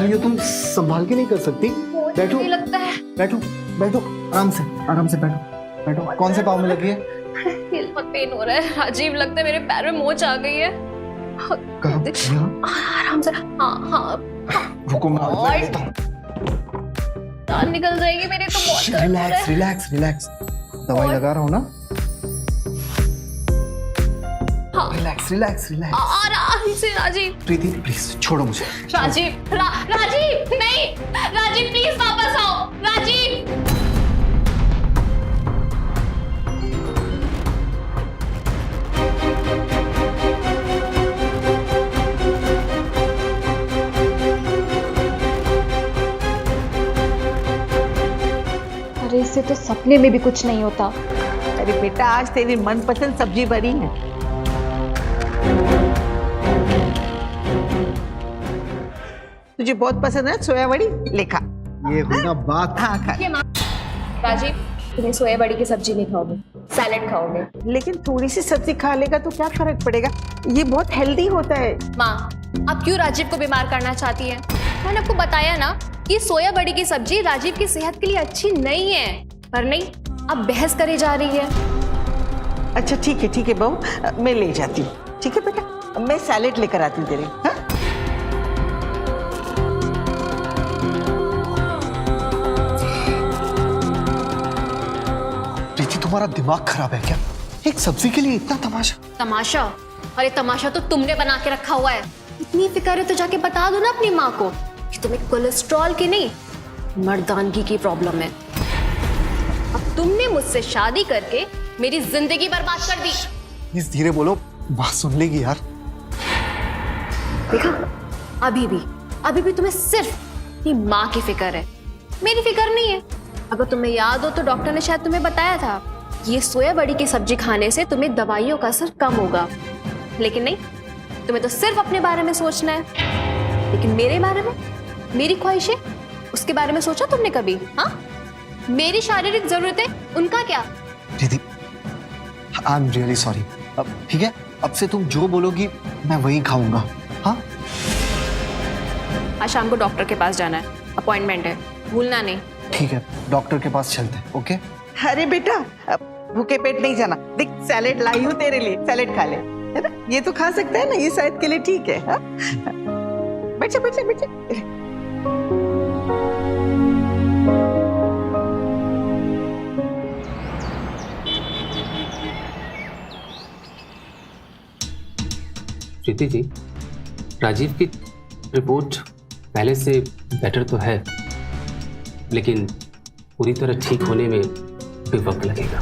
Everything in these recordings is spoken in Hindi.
ये तुम संभाल के नहीं कर सकती? बैठो, नहीं लगता है। बैठो बैठो, आराम से बैठो बैठो। कौन से पाँव में लगी है? हिल बहुत पेन हो रहा है राजीव, लगता है मेरे पैर में मोच आ गई है। कहाँ? यहाँ? आराम से। हाँ। रुको मैं हाथ लेता हूँ। जान निकल जाएगी मेरी तो। बहुत दर्द हो रहा है। रिलैक्स रिलैक्स, दवाई लगा रहा हूँ ना। हाँ। Relax relax relax. आराम से राजीव। प्रीति प्लीज छोड़ो मुझे। राजीव राजीव नहीं, राजीव प्लीज वापस आओ राजीव। अरे इससे तो सपने में भी कुछ नहीं होता। अरे बेटा, आज तेरी मनपसंद सब्जी बनी है। तुझे बहुत पसंद है सोया बड़ी, लेखा। ये हुई ना बात। हाँ खा। राजीव तुम्हें सोया बड़ी की सब्जी नहीं खाओगे, सैलेड खाओगे। लेकिन थोड़ी सी सब्जी खा लेगा तो क्या फर्क पड़ेगा, ये बहुत हेल्दी होता है। माँ, आप क्यों राजीव को बीमार करना चाहती हैं? मैंने आपको बताया ना कि सोया बड़ी की सब्जी राजीव की सेहत के लिए अच्छी नहीं है। पर नहीं, अब बहस करे जा रही है। अच्छा ठीक है बहू, मैं ले जाती हूँ। ठीक है बेटा, मैं सैलेड लेकर आती हूँ तेरे। हाँ? प्रीति तुम्हारा दिमाग खराब है क्या? एक सब्जी के लिए इतना तमाशा? तमाशा? अरे तमाशा तो तुमने बना के रखा हुआ है। इतनी फिक्र है तो जाके बता दो ना अपनी माँ को कि तुम्हें कोलेस्ट्रॉल की नहीं, मर्दानगी की प्रॉब्लम है। अब तुमने मुझसे शादी करके मेरी जिंदगी बर्बाद कर दी। प्लीज धीरे बोलो, बात सुन लेगी यार। देखा, अभी भी तुम्हें सिर्फ अपनी माँ की फिक्र है, मेरी फिक्र नहीं है। अगर तुम्हें याद हो तो डॉक्टर ने शायद तुम्हें बताया था कि ये सोया बड़ी की सब्जी खाने से तुम्हें दवाइयों का असर कम होगा। लेकिन नहीं, तुम्हें तो सिर्फ अपने बारे में सोचना है। लेकिन मेरे बारे में, मेरी ख्वाहिशें, उसके बारे में सोचा तुमने कभी? हाँ, मेरी शारीरिक जरूरतें, उनका क्या? दीदी, आई एम रियली सॉरी। अब ठीक है, अब से तुम जो बोलोगी मैं वही खाऊंगा। हाँ, आज शाम को डॉक्टर के पास जाना है, अपॉइंटमेंट है, भूलना नहीं। ठीक है, डॉक्टर के पास चलते हैं। ओके? अरे बेटा, भूखे पेट नहीं जाना। देख सैलेड लाई हूँ तेरे लिए, सैलेड खा ले, है ना? ये तो खा सकता है ना, ये सेहत के लिए ठीक है। हाँ? बैठे बैठे बैठे। प्रीति जी, राजीव की रिपोर्ट पहले से बेटर तो है, लेकिन पूरी तरह ठीक होने में भी वक्त लगेगा।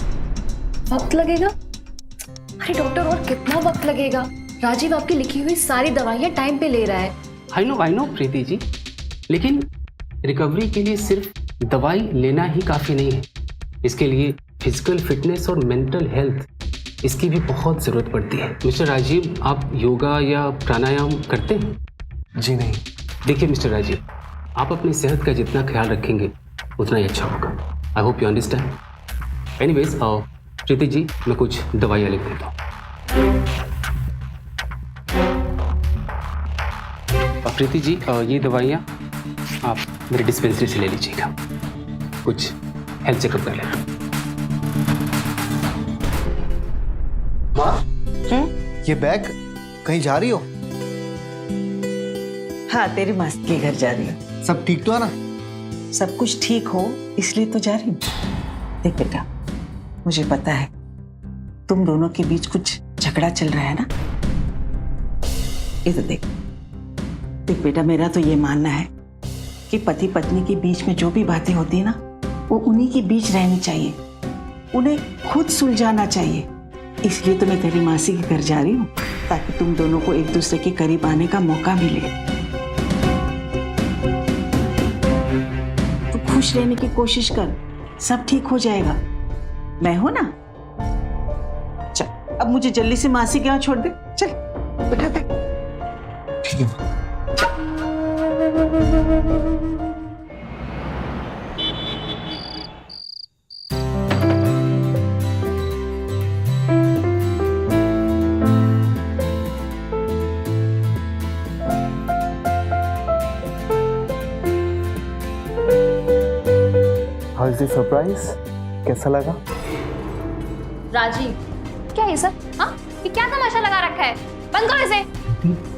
वक्त लगेगा? अरे डॉक्टर, और कितना वक्त लगेगा? राजीव आपकी लिखी हुई सारी दवाइयाँ टाइम पे ले रहा है। आई नो प्रीति जी, लेकिन रिकवरी के लिए सिर्फ दवाई लेना ही काफ़ी नहीं है। इसके लिए फिजिकल फिटनेस और मेंटल हेल्थ, इसकी भी बहुत ज़रूरत पड़ती है। मिस्टर राजीव, आप योगा या प्राणायाम करते हैं? जी नहीं। देखिए मिस्टर राजीव, आप अपनी सेहत का जितना ख्याल रखेंगे उतना ही अच्छा होगा। I hope you understand. Anyways, Preeti ji, मैं कुछ दवाइयाँ लिख देता हूँ। प्रीति जी, ये दवाइयाँ आप मेरी डिस्पेंसरी से ले लीजिएगा। कुछ हेल्थ चेकअप कर लेना। माँ, ये बैग कहीं जा रही हो? हाँ, तेरी मासी के घर जा रही हूँ। सब ठीक तो है ना? सब कुछ ठीक हो इसलिए तो जा रही हूँ। देख बेटा, मुझे पता है तुम दोनों के बीच कुछ झगड़ा चल रहा है ना। ये तो देख बेटा, मेरा तो ये मानना है कि पति पत्नी के बीच में जो भी बातें होती है ना, वो उन्हीं के बीच रहनी चाहिए, उन्हें खुद सुलझाना चाहिए। इसलिए तो मैं तेरी मासी के घर जा रही हूँ, ताकि तुम दोनों को एक दूसरे के करीब आने का मौका मिले। तू खुश रहने की कोशिश कर, सब ठीक हो जाएगा। मैं हूं ना। चल, अब मुझे जल्दी से मासी के यहाँ छोड़ दे। चल बैठा दे। ठीक है। प्लीज सरप्राइज कैसा लगा? राजीव, क्या है सर? हाँ, ये क्या तमाशा लगा रखा है? बंद करो इसे।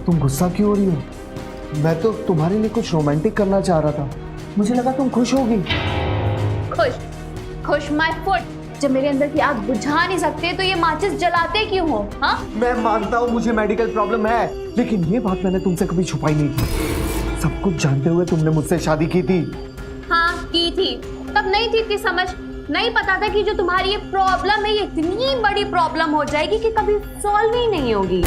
तुम गुस्सा क्यों हो रही हो? मैं तो तुम्हारे लिए कुछ रोमांटिक करना चाह रहा था, मुझे लगा तुम खुश होगी। खुश? खुश माय फुट। जब मेरे अंदर की आग बुझा नहीं सकते तो ये माचिस जलाते क्यों हो? हाँ, मैं मानता हूँ मुझे मेडिकल प्रॉब्लम है, लेकिन ये बात मैंने तुमसे कभी छुपाई नहीं की। सब कुछ जानते हुए तुमने मुझसे शादी की थी। हाँ की थी, तब नहीं थी इतनी समझ, नहीं पता था कि जो तुम्हारी ये प्रॉब्लम है ये इतनी बड़ी प्रॉब्लम हो जाएगी कि कभी सॉल्व ही नहीं होगी।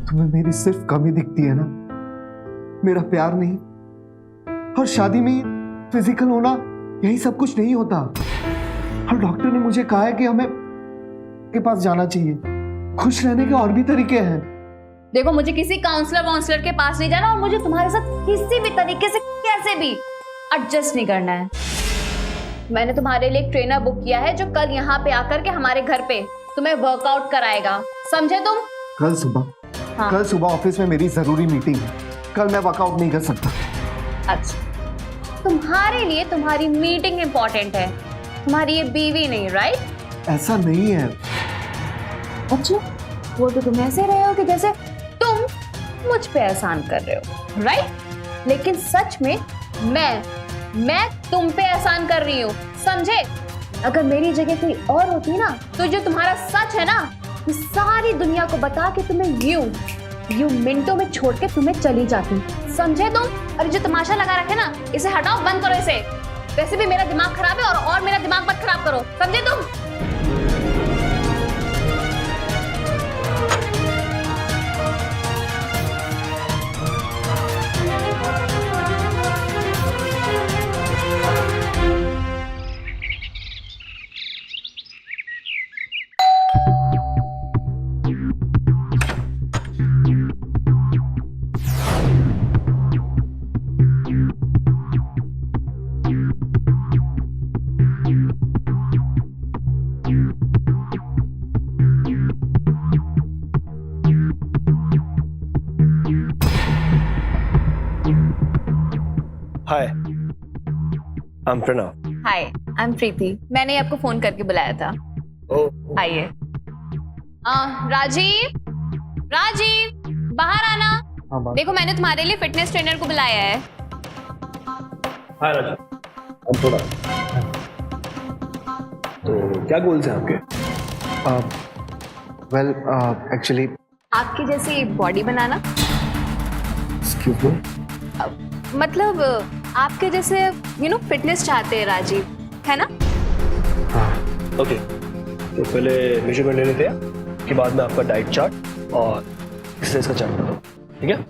तुम्हें मेरी सिर्फ कमी दिखती है ना, मेरा प्यार नहीं। और शादी में फिजिकल होना यही सब कुछ नहीं होता। और डॉक्टर ने मुझे कहा है कि हमें के पास जाना चाहिए। खुश रहने के और भी तरीके हैं। देखो, मुझे किसी काउंसलर के पास नहीं जाना और मुझे तुम्हारे साथ किसी भी तरीके से कैसे भी एडजस्ट नहीं करना है। मैंने तुम्हारे लिए एक ट्रेनर बुक किया है जो कल यहाँ पे आकर के हमारे घर पे तुम्हें वर्कआउट कराएगा, समझे तुम? कल सुबह? हाँ। कल सुबह ऑफिस में मेरी जरूरी मीटिंग है, कल मैं वर्कआउट नहीं कर सकता। अच्छा, तुम्हारे लिए तुम्हारी मीटिंग इंपॉर्टेंट है, तुम्हारी ये बीवी नहीं, राइट? ऐसा नहीं है। अच्छा, वो तो तुम ऐसे रहे हो कि जैसे तुम मुझ पे एहसान कर रहे हो, राइट? लेकिन सच में मैं तुम पे एहसान कर रही हूँ, समझे? अगर मेरी जगह कोई और होती ना तो जो तुम्हारा सच है ना, ये सारी दुनिया को बता के तुम्हें यूं मिनटों में छोड़ के तुम्हें चली जाती, समझे तुम? और जो तमाशा लगा रखे ना, इसे हटाओ, बंद करो इसे। वैसे भी मेरा दिमाग खराब है और मेरा दिमाग मत खराब करो, समझे तुम? Hi, I am Pranav. Hi, I am Preeti. मैंने आपको फोन करके बुलाया था। आइए। राजीव बाहर आना। देखो, मैंने तुम्हारे लिए फिटनेस ट्रेनर को बुलाया है। हाय राजू, हम थोड़ा तो क्या गोल्स हैं आपके? वेल एक्चुअली आपकी जैसी बॉडी बनाना, एक्सक्यूज मी, मतलब आपके जैसे फिटनेस चाहते हैं राजीव, है ना? ओके, तो पहले मेजरमेंट ले लेते हैं, कि बाद में आपका डाइट चार्ट और एक्सरसाइज का चार्ट बताओ, ठीक है?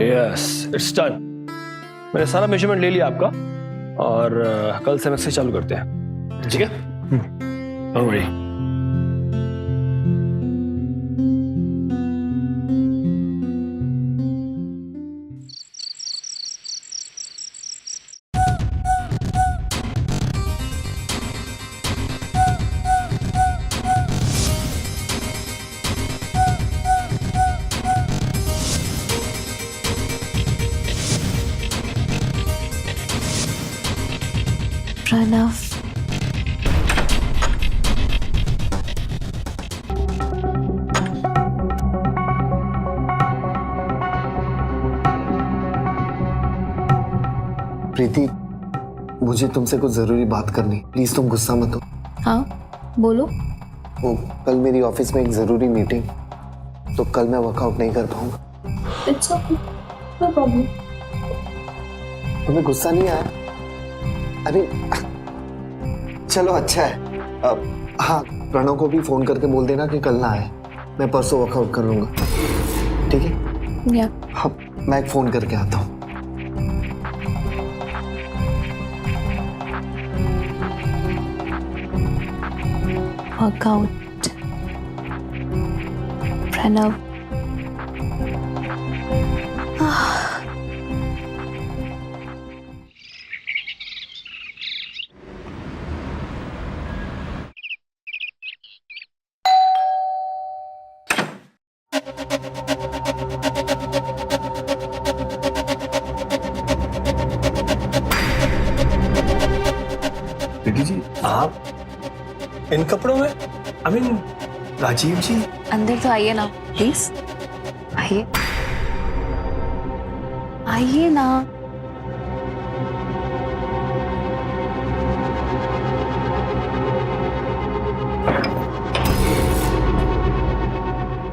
Yes, it's done. मैंने सारा मेजरमेंट ले लिया आपका और कल से हम एक्सरसाइज चालू करते हैं, ठीक है? Don't worry. प्रणव, प्रीति, मुझे तुमसे कुछ जरूरी बात करनी, प्लीज तुम गुस्सा मत हो। हाँ बोलो। वो कल मेरी ऑफिस में एक जरूरी मीटिंग, तो कल मैं वर्कआउट नहीं कर पाऊंगा। It's okay, no problem. तुम्हें गुस्सा नहीं आया? अरे चलो अच्छा है। हाँ, प्रणव को भी फोन करके बोल देना कि कल ना आए, मैं परसों वर्कआउट कर लूंगा, ठीक है? या हाँ, मैं एक फोन करके आता हूँ। वर्कआउट प्रणव। प्रीति जी, आप इन कपड़ों में? आई मीन राजीव जी। अंदर तो आइए ना प्लीज, आइए आइए ना।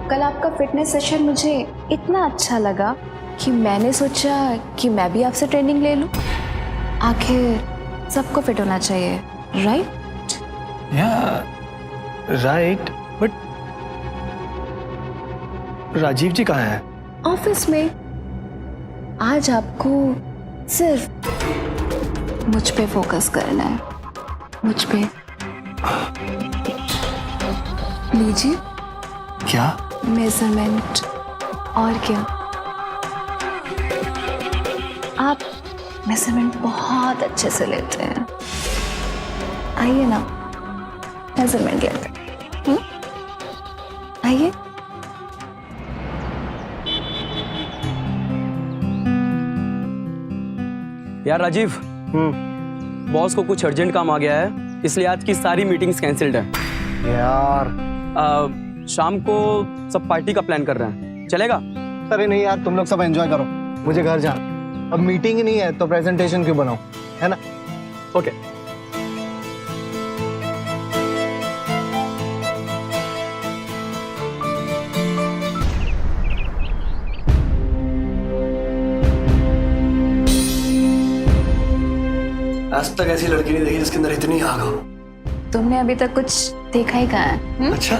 कल आपका फिटनेस सेशन मुझे इतना अच्छा लगा कि मैंने सोचा कि मैं भी आपसे ट्रेनिंग ले लूं। आखिर सबको फिट होना चाहिए, राइट? या राइट, बट राजीव जी कहाँ हैं? ऑफिस में। आज आपको सिर्फ मुझ पे फोकस करना है, मुझ पे। लीजिए क्या? मेजरमेंट। और क्या, आप मेजरमेंट बहुत अच्छे से लेते हैं। आइए ना, मेजरमेंट लेते हैं। आइए। यार राजीव, बॉस को कुछ अर्जेंट काम आ गया है, इसलिए आज की सारी मीटिंग्स कैंसिल्ड है। यार शाम को सब पार्टी का प्लान कर रहे हैं, चलेगा? अरे नहीं यार, तुम लोग सब एंजॉय करो, मुझे घर जाना। अब मीटिंग ही नहीं है तो प्रेजेंटेशन क्यों बनाऊं, है ना? ओके। आज तक ऐसी लड़की नहीं देखी जिसके अंदर इतनी आग हो। तुमने अभी तक कुछ देखा ही कहाँ है? अच्छा,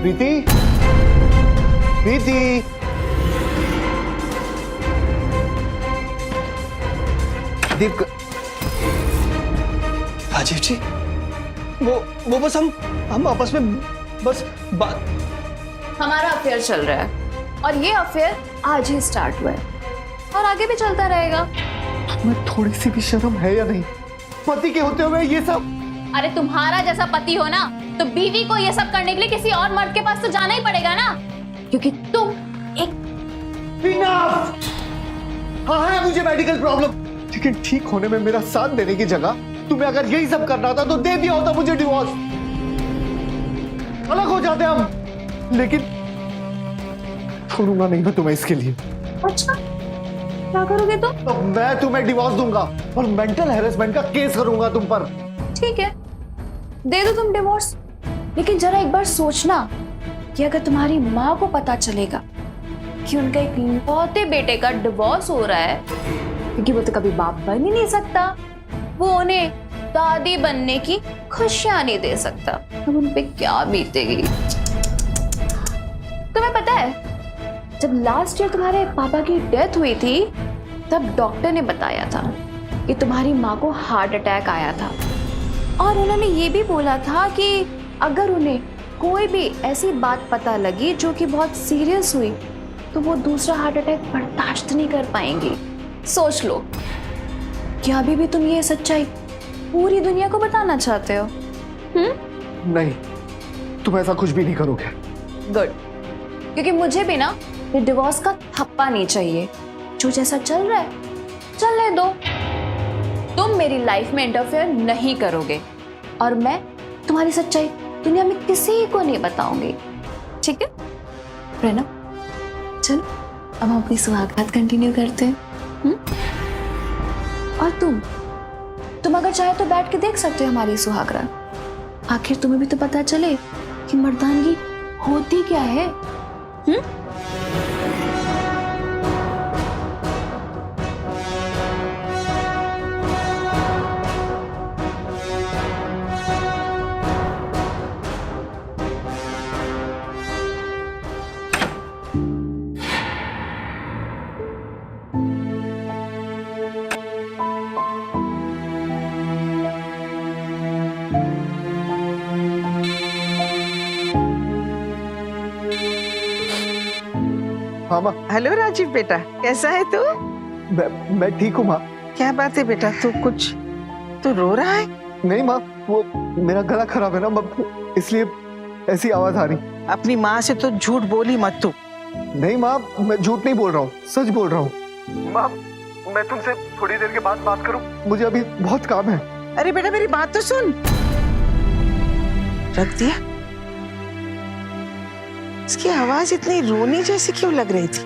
प्रीति, प्रीति, दीप, राजीव जी, वो बस हम आपस में बस बात। हमारा अफेयर चल रहा है और ये अफेयर आज ही स्टार्ट हुआ है और आगे भी चलता रहेगा। तुम्हें थोड़ी सी भी शर्म है या नहीं? पति के होते हुए ये सब? अरे तुम्हारा जैसा पति हो ना तो बीवी को ये सब करने के लिए किसी और मर्द के पास तो जाना ही पड़ेगा ना, क्योंकि तुम एक हाँ है मुझे मेडिकल प्रॉब्लम, लेकिन ठीक होने में मेरा साथ देने की जगह तुम्हें अगर यही सब करना था तो दे दिया होता मुझे डिवोर्स, अलग हो जाते हम। लेकिन छोड़ूंगा नहीं मैं तुम्हें इसके लिए। अच्छा, क्या करोगे तुम? तो मैं तुम्हें डिवोर्स दूंगा और मेंटल हैरेसमेंट का केस करूंगा तुम पर। ठीक है, दे दो तुम डिवोर्स, लेकिन जरा एक बार सोचना कि अगर तुम्हारी माँ को पता चलेगा कि उनका एक लौते बेटे का डिवोर्स हो रहा है, क्योंकि वो तो कभी बाप बन ही नहीं सकता, वो उन्हें दादी बनने की खुशियां नहीं दे सकता, अब उन पे क्या बीतेगी। तुम्हें पता है जब लास्ट ईयर तुम्हारे पापा की डेथ हुई थी तब डॉक्टर ने बताया था कि तुम्हारी माँ को हार्ट अटैक आया था और उन्होंने ये भी बोला था कि अगर उन्हें कोई भी ऐसी बात पता लगी जो कि बहुत सीरियस हुई तो वो दूसरा हार्ट अटैक बर्दाश्त नहीं कर पाएंगी। सोच लो कि अभी भी तुम ये सच्चाई पूरी दुनिया को बताना चाहते हो? नहीं, तुम ऐसा कुछ भी नहीं करोगे। गुड, क्योंकि मुझे भी ना ये डिवोर्स का थप्पा नहीं चाहिए। जो जैसा चल रहा है चलने दो, तुम मेरी लाइफ में इंटरफेयर नहीं करोगे और मैं तुम्हारी सच्चाई दुनिया में किसी को नहीं बताऊंगी, ठीक है? प्रणव, चलो अब हम अपनी सुहागरात कंटिन्यू करते हैं। और तुम अगर चाहे तो बैठ के देख सकते हो हमारी सुहागरात। आखिर तुम्हें भी तो पता चले कि मर्दानगी होती क्या है। हाँ माँ, हेलो राजीव बेटा, कैसा है तू? मैं ठीक हूँ माँ। क्या बात है बेटा, तू रो रहा है? नहीं माँ, वो मेरा गला खराब है ना माँ, इसलिए ऐसी आवाज आ रही। अपनी माँ से तो झूठ बोली मत तू। नहीं माँ, मैं झूठ नहीं बोल रहा हूँ, सच बोल रहा हूँ। माँ, मैं तुमसे थोड़ी देर के बाद बात करूँ, मुझे अभी बहुत काम है। अरे बेटा मेरी बात तो सुन। रख दिया? इसकी आवाज इतनी रोनी जैसी क्यों लग रही थी?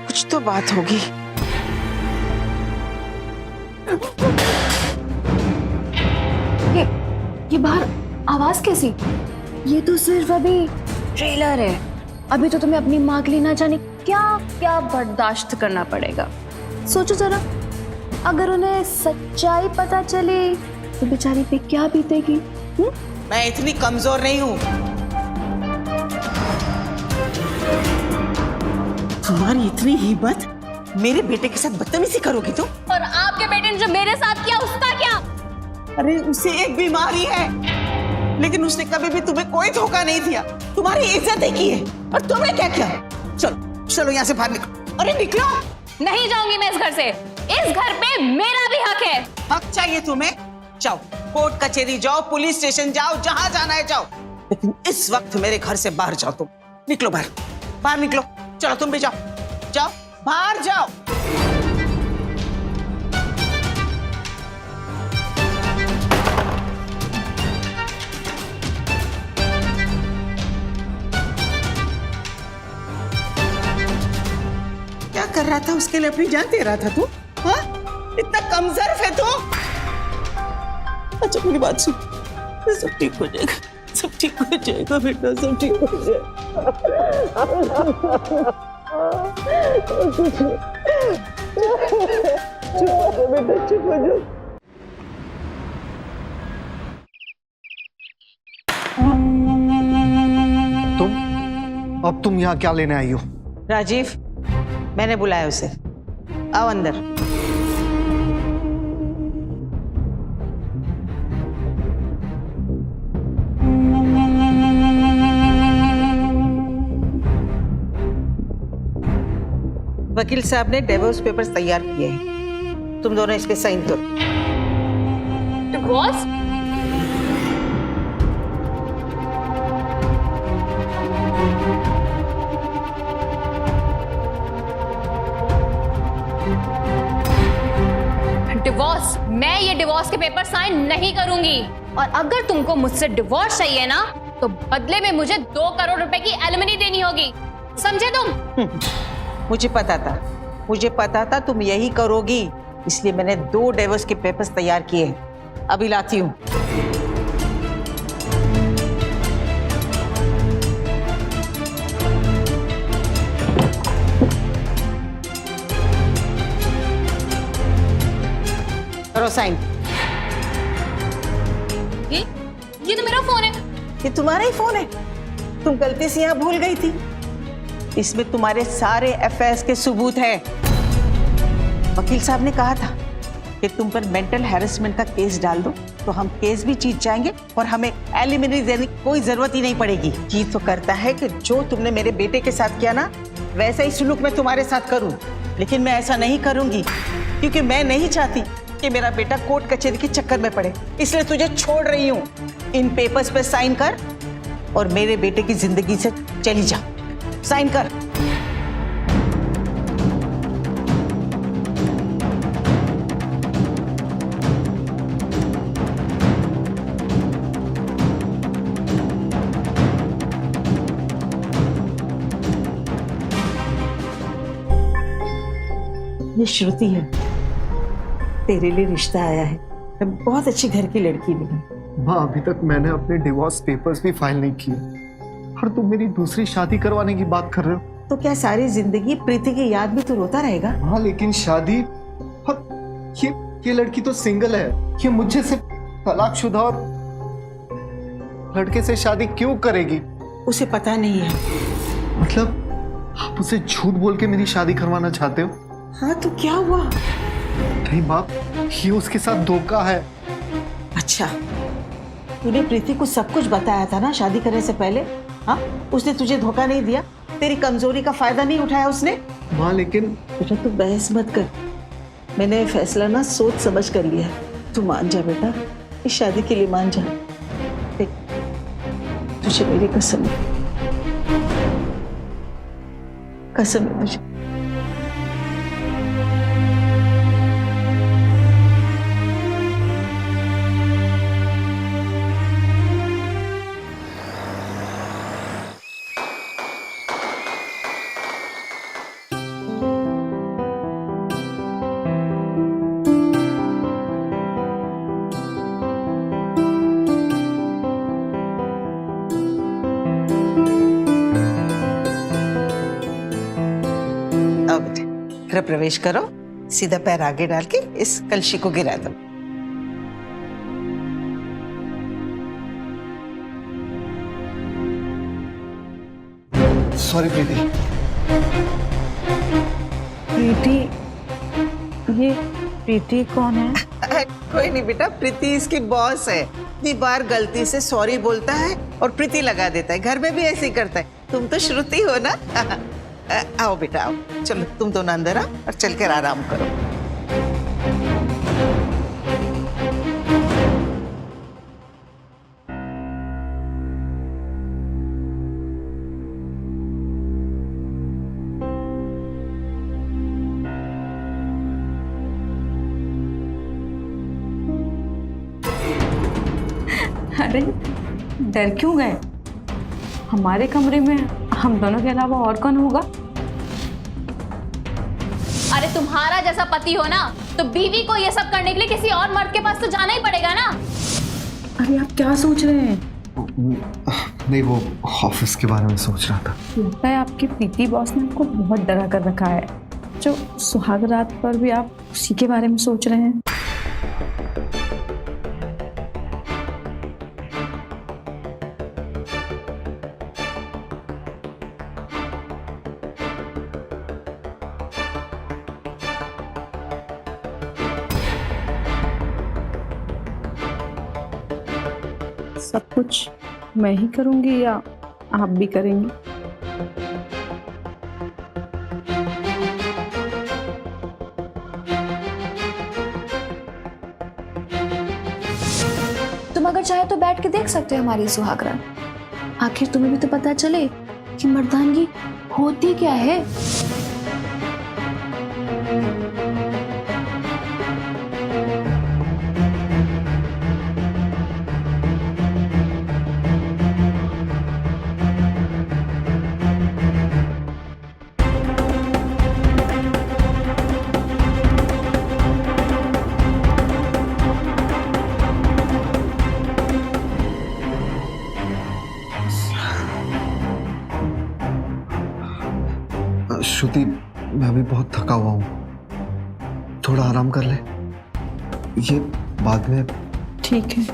कुछ तो बात होगी। ये बाहर आवाज कैसी? ये तो सिर्फ अभी ट्रेलर है। अभी तो तुम्हें अपनी माँ के लिए ना जाने क्या क्या बर्दाश्त करना पड़ेगा। सोचो जरा, अगर उन्हें सच्चाई पता चले तो बेचारी पे क्या बीतेगी। मैं इतनी कमजोर नहीं हूं। तुम्हारी इतनी हिम्मत, मेरे बेटे के साथ बदतमीजी करोगी तुम? और आपके बेटे ने जो मेरे साथ किया उसका क्या? अरे उसे एक बीमारी है, लेकिन उसने कभी भी तुम्हें कोई धोखा नहीं दिया, तुम्हारी इज्जत ही की है। और तुमने क्या किया? चलो चलो यहाँ से बाहर निकलो। अरे निकलो। नहीं जाऊंगी मैं इस घर से। इस घर पे मेरा भी हक है। हक चाहिए तुम्हें? जाओ, कोर्ट कचहरी जाओ, पुलिस स्टेशन जाओ, जहां जाना है जाओ, लेकिन इस वक्त मेरे घर से बाहर जाओ। तुम निकलो बाहर, बाहर निकलो। चलो तुम भी जाओ, जाओ बाहर जाओ। क्या कर रहा था? उसके लिए अपनी जान दे रहा था तू? हाँ, इतना कमजोर है तू? अच्छा मेरी बात सुन, सब ठीक हो जाएगा, सब ठीक हो जाएगा बेटा, सब ठीक हो जाएगा। चुप हो जा बेटा, चुप हो जा। अब तुम यहाँ क्या लेने आई हो? राजीव, मैंने बुलाया उसे, आओ अंदर। वकील साहब ने डिवोर्स पेपर्स तैयार किए हैं, तुम दोनों इस पे साइन करो। डिवोर्स? डिवोर्स? मैं ये डिवोर्स के पेपर साइन नहीं करूंगी। और अगर तुमको मुझसे डिवोर्स चाहिए ना, तो बदले में मुझे 2 करोड़ रुपए की एलिमनी देनी होगी, समझे तुम? मुझे पता था तुम यही करोगी, इसलिए मैंने 2 डिवोर्स के पेपर्स तैयार किए हैं, अभी लाती हूँ। करो साइन। ये तो मेरा फोन है। ये तुम्हारा ही फोन है? तुम गलती से यहाँ भूल गई थी। इसमें तुम्हारे सारे एफआईआर के सबूत हैं। वकील साहब ने कहा था कि तुम पर मेंटल हैरेसमेंट का केस डाल दो तो हम केस भी जीत जाएंगे और हमें एलिमनी देने की कोई जरूरत ही नहीं पड़ेगी। जी तो करता है कि जो तुमने मेरे बेटे के साथ किया ना, वैसा ही सुलूक मैं तुम्हारे साथ करूं, लेकिन मैं ऐसा नहीं करूंगी क्योंकि मैं नहीं चाहती कि मेरा बेटा कोर्ट कचहरी के चक्कर में पड़े, इसलिए तुझे छोड़ रही हूँ। इन पेपर्स पे साइन कर और मेरे बेटे की जिंदगी से चली जा। साइन कर। ये श्रुति है, तेरे लिए रिश्ता आया है। मैं बहुत अच्छी घर की लड़की मिली। माँ, अभी तक मैंने अपने डिवोर्स पेपर्स भी फाइल नहीं किए और तुम मेरी दूसरी शादी करवाने की बात कर रहे हो। तो क्या सारी जिंदगी प्रीति की याद में तू रोता रहेगा? हाँ, लेकिन शादी, और ये लड़की तो सिंगल है, ये मुझे से तलाकशुदा और लड़के से शादी क्यों करेगी? उसे पता नहीं है। मतलब आप उसे झूठ बोल के मेरी शादी करवाना चाहते हो? हाँ तो क्या हुआ? नहीं बाप, ये उसके साथ धोखा है। अच्छा, तूने प्रीति को सब कुछ बताया था ना शादी करने से पहले? हाँ, उसने तुझे धोखा नहीं दिया, तेरी कमजोरी का फायदा नहीं उठाया उसने। माँ लेकिन बेटा तू बहस मत कर, मैंने ये फैसला ना सोच समझ कर लिया है। तू मान जा बेटा, इस शादी के लिए मान जा। देख, तुझे मेरी कसम है, कसम है मुझे। आओ बेटे, घर प्रवेश करो, सीधा पैर आगे डाल के इस कलशी को गिरा दो। सॉरी प्रीति। प्रीति, ये प्रीति कौन है? कोई नहीं बेटा, प्रीति इसकी बॉस है। इतनी बार गलती से सॉरी बोलता है और प्रीति लगा देता है, घर में भी ऐसे ही करता है। तुम तो श्रुति हो ना। आओ बेटा आओ, चलो तुम दोनों अंदर आओ और चल कर आराम करो। अरे डर क्यों गए? हमारे कमरे में हम दोनों के अलावा और कौन होगा? अरे तुम्हारा जैसा पति हो ना, तो बीवी को ये सब करने के लिए किसी और मर्द के पास तो जाना ही पड़ेगा ना। अरे आप क्या सोच रहे हैं? नहीं, वो ऑफिस के बारे में सोच रहा था। लगता है आपकी प्रीति बॉस ने आपको बहुत डरा कर रखा है, जो सुहाग रात पर भी आप उसी के बारे में सोच रहे हैं। सब कुछ मैं ही करूंगी या आप भी करेंगी? तुम अगर चाहे तो बैठ के देख सकते हो हमारी सुहाग रात। आखिर तुम्हें भी तो पता चले कि मर्दानगी होती क्या है। श्रुति, मैं अभी बहुत थका हुआ हूँ, थोड़ा आराम कर ले, ये बाद में। ठीक है।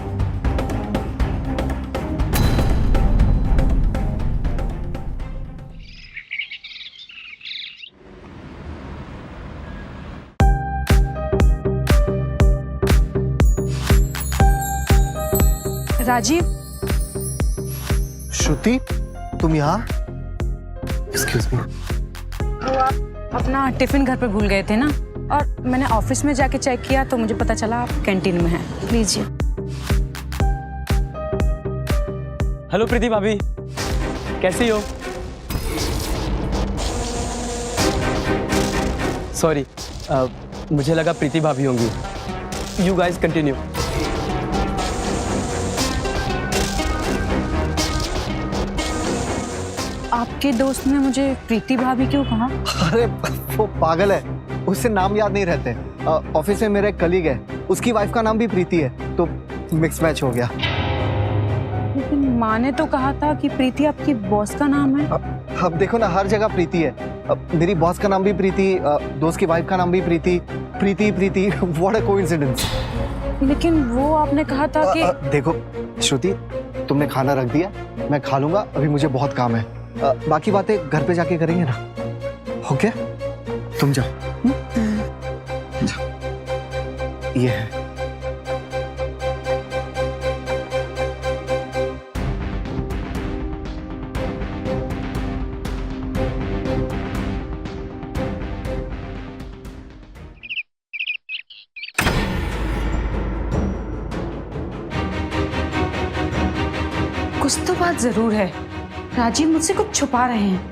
राजीव। श्रुति, तुम यहाँ? Excuse me. वो आप अपना टिफिन घर पे भूल गए थे ना, और मैंने ऑफिस में जाके चेक किया तो मुझे पता चला आप कैंटीन में हैं। लीजिए। हेलो प्रीति भाभी, कैसी हो? सॉरी, मुझे लगा प्रीति भाभी होंगी। You guys continue. आपके दोस्त ने मुझे प्रीति भाभी क्यों कहा? अरे वो पागल है, उससे नाम याद नहीं रहते। ऑफिस में मेरा एक कलीग है, उसकी वाइफ का नाम भी प्रीति है, तो मिक्स मैच हो गया। लेकिन माँ ने तो कहा था कि प्रीति आपकी बॉस का नाम है। अब देखो ना, हर जगह प्रीति है। मेरी बॉस का नाम भी प्रीति, दोस्त की वाइफ का नाम भी प्रीति। प्रीति प्रीति, व्हाट अ कोइंसिडेंस। लेकिन वो आपने कहा था कि देखो श्रुति, तुमने खाना रख दिया, मैं खा लूंगा, अभी मुझे बहुत काम है। बाकी बातें घर पे जाके करेंगे ना। ओके, तुम जाओ। जाओ। ये है। कुछ तो बात जरूर है। राजीव मुझसे कुछ छुपा रहे हैं।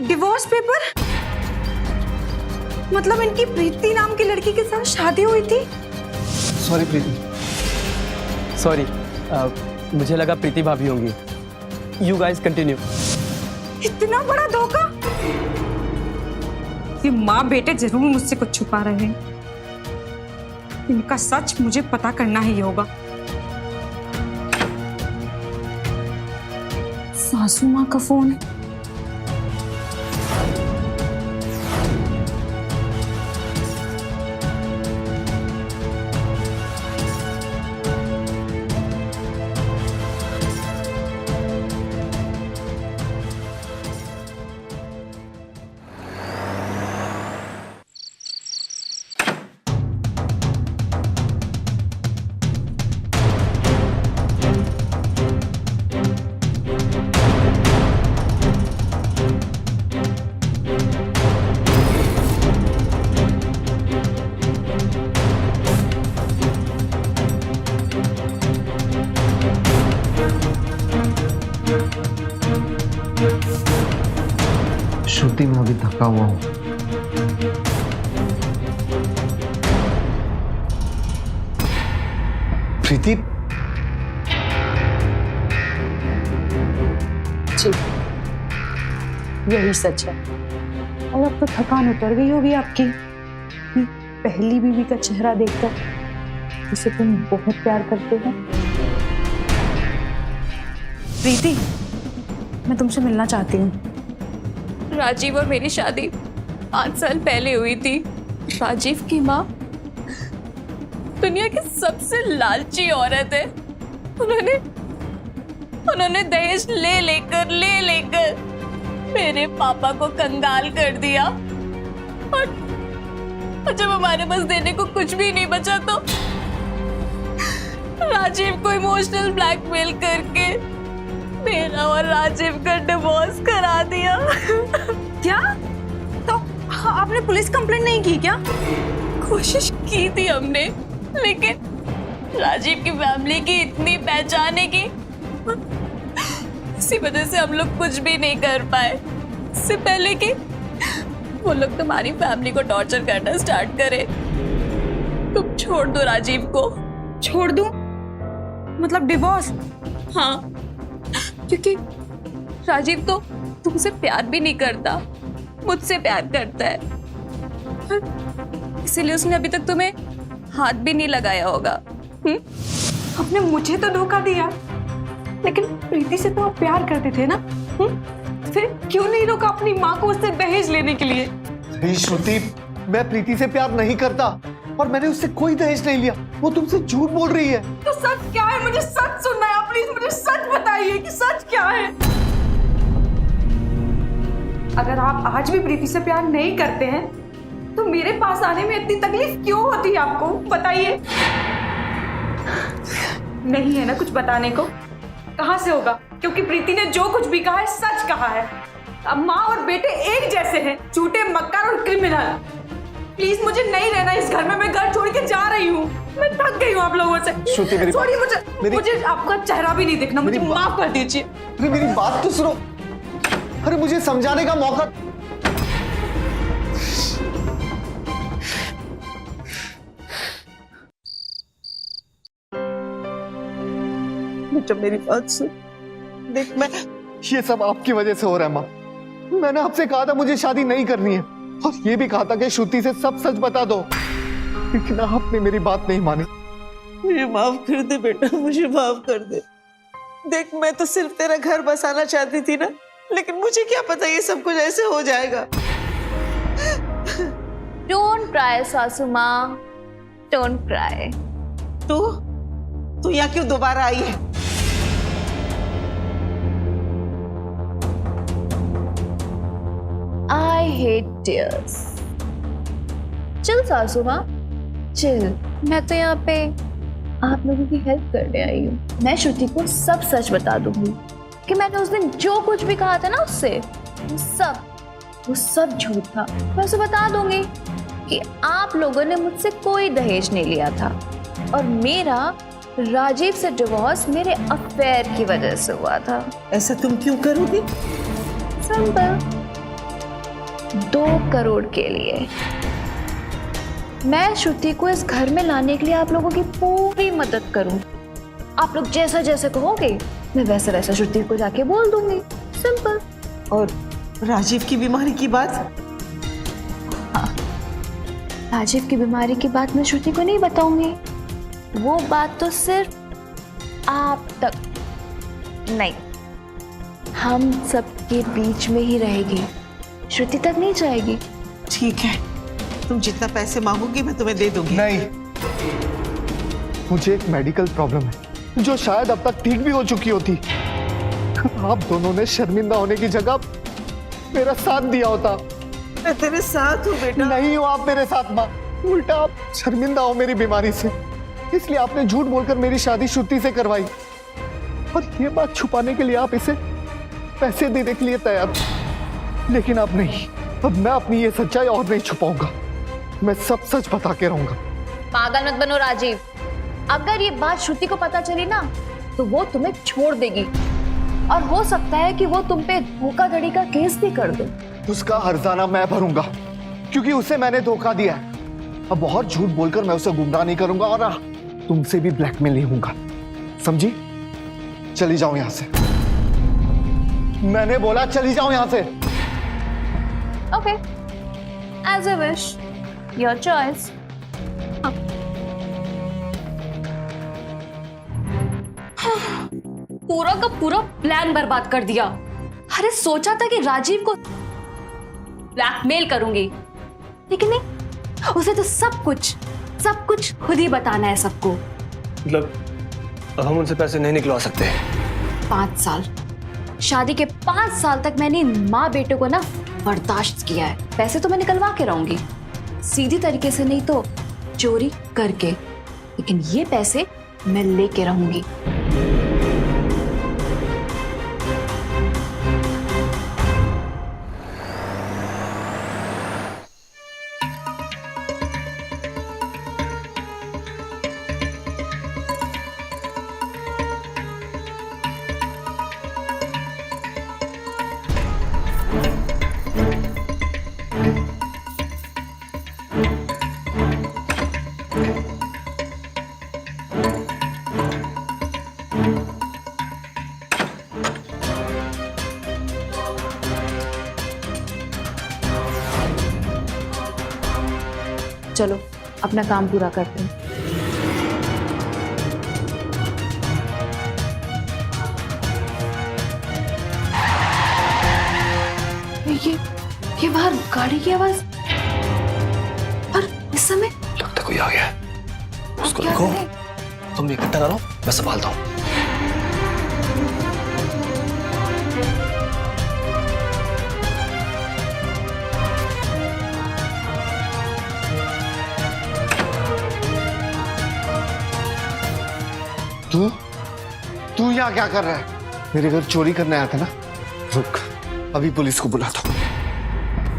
Divorce paper? मतलब इनकी प्रीति नाम की लड़की के साथ शादी हुई थी? सॉरी प्रीति। सॉरी, मुझे लगा प्रीति भाभी होंगी। You guys continue. इतना बड़ा धोखा! ये माँ बेटे जरूर मुझसे कुछ छुपा रहे हैं। इनका सच मुझे पता करना ही होगा। सासू माँ का फोन। श्रुति, मैं अभी थका हुआ हूँ। प्रीति, जी, यही सच है। और अब तो थकान उतर गई होगी आपकी पहली बीवी का चेहरा देखकर, जिसे तुम बहुत प्यार करते हो। प्रीति, मैं तुमसे मिलना चाहती हूँ। राजीव और मेरी शादी 5 साल पहले हुई थी। राजीव की माँ दुनिया की सबसे लालची औरत है। उन्होंने दहेज ले लेकर मेरे पापा को कंगाल कर दिया। और जब हमारे पास देने को कुछ भी नहीं बचा तो राजीव को इमोशनल ब्लैकमेल करके मेरा और राजीव का डिवोर्स करा दिया। क्या? तो आपने पुलिस कंप्लेंट नहीं की क्या? कोशिश की थी हमने, लेकिन राजीव की फैमिली की इतनी पहचान है कि इसी वजह से हम लोग कुछ भी नहीं कर पाए। इससे पहले कि वो लोग तुम्हारी फैमिली को टॉर्चर करना स्टार्ट करे। तुम छोड़ दो राजीव को। छोड़ दूं? मतलब डिवोर्स? हाँ, क्योंकि राजीव तो तुमसे प्यार भी नहीं करता, मुझसे प्यार करता है। इसीलिए उसने अभी तक तुम्हें हाथ भी नहीं लगाया होगा। आपने मुझे तो धोखा दिया, लेकिन प्रीति से तो आप प्यार करते थे ना? फिर क्यों नहीं रोका अपनी माँ को उससे दहेज लेने के लिए? नहीं श्रुति, मैं प्रीति से प्यार नहीं करता और मैंने उससे कोई दहेज नहीं लिया। वो तुमसे झूठ बोल रही है। तो सच क्या है? मुझे सच सुनना है। प्लीज मुझे सच बताइए कि सच क्या है। अगर आप आज भी प्रीति से प्यार नहीं करते हैं तो मेरे पास आने में इतनी तकलीफ क्यों होती है आपको? बताइए। नहीं है ना कुछ बताने को? कहां से होगा? क्योंकि प्रीति ने जो कुछ भी कहा है सच कहा है। अब माँ और बेटे एक जैसे हैं, झूठे, मक्कार और क्रिमिनल। प्लीज मुझे नहीं रहना इस घर में। मैं घर छोड़ के जा रही हूँ। मैं थक गई हूँ आप लोगों से। श्रुति, मेरी सॉरी, मुझे आपका चेहरा भी नहीं देखना। मुझे माफ कर दीजिए। अरे मेरी बात तो सुनो। अरे मुझे समझाने का मौका। जब मेरी बात सुन, देख मैं ये सब आपकी वजह से हो रहा है माँ। मैंने आपसे कहा था मुझे शादी नहीं करनी है, और ये भी कहा था कि श्रुति से सब सच बता दो, लेकिन आपने मेरी बात नहीं मानी। मुझे माफ कर दे बेटा, मुझे माफ कर दे। देख मैं तो सिर्फ तेरा घर बसाना चाहती थी ना, लेकिन मुझे क्या पता ये सब कुछ ऐसे हो जाएगा। डोंट क्राई सासू माँ, डोंट क्राई। तू यहाँ क्यों दोबारा आई है? I hate tears. चिल सासू माँ, चिल। मैं तो यहाँ पे आप लोगों की हेल्प करने आई हूँ। मैं श्रुति को सब सच बता दूंगी कि मैंने उस दिन जो कुछ भी कहा था ना उससे, वो सब झूठ था। मैं उसे बता दूंगी कि आप लोगों ने मुझसे कोई दहेज नहीं लिया था और मेरा राजीव से डिवोर्स मेरे अफेयर की वजह से हुआ था। ऐसा तुम क्यों करोगी? सिंपल, 2 करोड़ के लिए। मैं श्रुति को इस घर में लाने के लिए आप लोगों की पूरी मदद करूं। आप लोग जैसा जैसा कहोगे मैं वैसा वैसा श्रुति को जाके बोल दूंगी। सिंपल। और राजीव की बीमारी की बात? राजीव की बीमारी की बात मैं श्रुति को नहीं बताऊंगी। वो बात तो सिर्फ आप तक नहीं, हम सबके बीच में ही रहेगी, श्रुति तक नहीं जाएगी। ठीक है, तुम जितना पैसे मांगोगी मैं तुम्हें दे दूंगी। नहीं, मुझे एक मेडिकल प्रॉब्लम है जो शायद अब तक ठीक भी हो चुकी होती। आप दोनों ने शर्मिंदा होने की जगह मेरा साथ दिया होता। मैं तेरे साथ हूँ बेटा। नहीं हो आप मेरे साथ माँ, उल्टा आप शर्मिंदा हो मेरी बीमारी से। इसलिए आपने झूठ बोलकर मेरी शादी श्रुति से करवाई और ये बात छुपाने के लिए आप इसे पैसे देने के लिए तैयार थे। लेकिन अब नहीं, अब मैं अपनी ये सच्चाई और नहीं छुपाऊंगा, मैं सब सच बता के रहूंगा। पागल मत बनो राजीव। अगर ये बात श्रुति को पता चली ना तो वो तुम्हें छोड़ देगी और हो सकता है कि वो तुम पे धोखाधड़ी का केस भी कर दे। उसका हर्जाना मैं भरूंगा क्योंकि उसे मैंने धोखा दिया है। अब बहुत झूठ बोलकर मैं उसे गुमराह नहीं करूंगा और तुमसे भी ब्लैकमेल नहीं होऊंगा, समझी? चली जाओ यहां से, मैंने बोला चली जाओ यहां से। Okay, as a wish, your choice. पूरा का पूरा प्लान बर्बाद कर दिया। अरे सोचा था कि राजीव को ब्लैकमेल करूंगी, लेकिन नहीं, उसे तो सब कुछ खुद ही बताना है सबको। मतलब अब हम उनसे पैसे नहीं निकलवा सकते? 5 साल, शादी के 5 साल तक मैंने इन माँ बेटे को ना बर्दाश्त किया है। पैसे तो मैं निकलवा के रहूंगी, सीधी तरीके से नहीं तो चोरी करके, लेकिन ये पैसे मैं लेके रहूंगी। चलो अपना काम पूरा करते हैं। ये बाहर गाड़ी की आवाज, और इस समय लगता कोई आ गया है। उसको क्या देखो, करें? तुम इकट्ठा करो, मैं संभालता हूँ। तू यहाँ क्या कर रहा है? मेरे घर चोरी करने आया था ना? रुक, अभी पुलिस को बुलाता हूँ।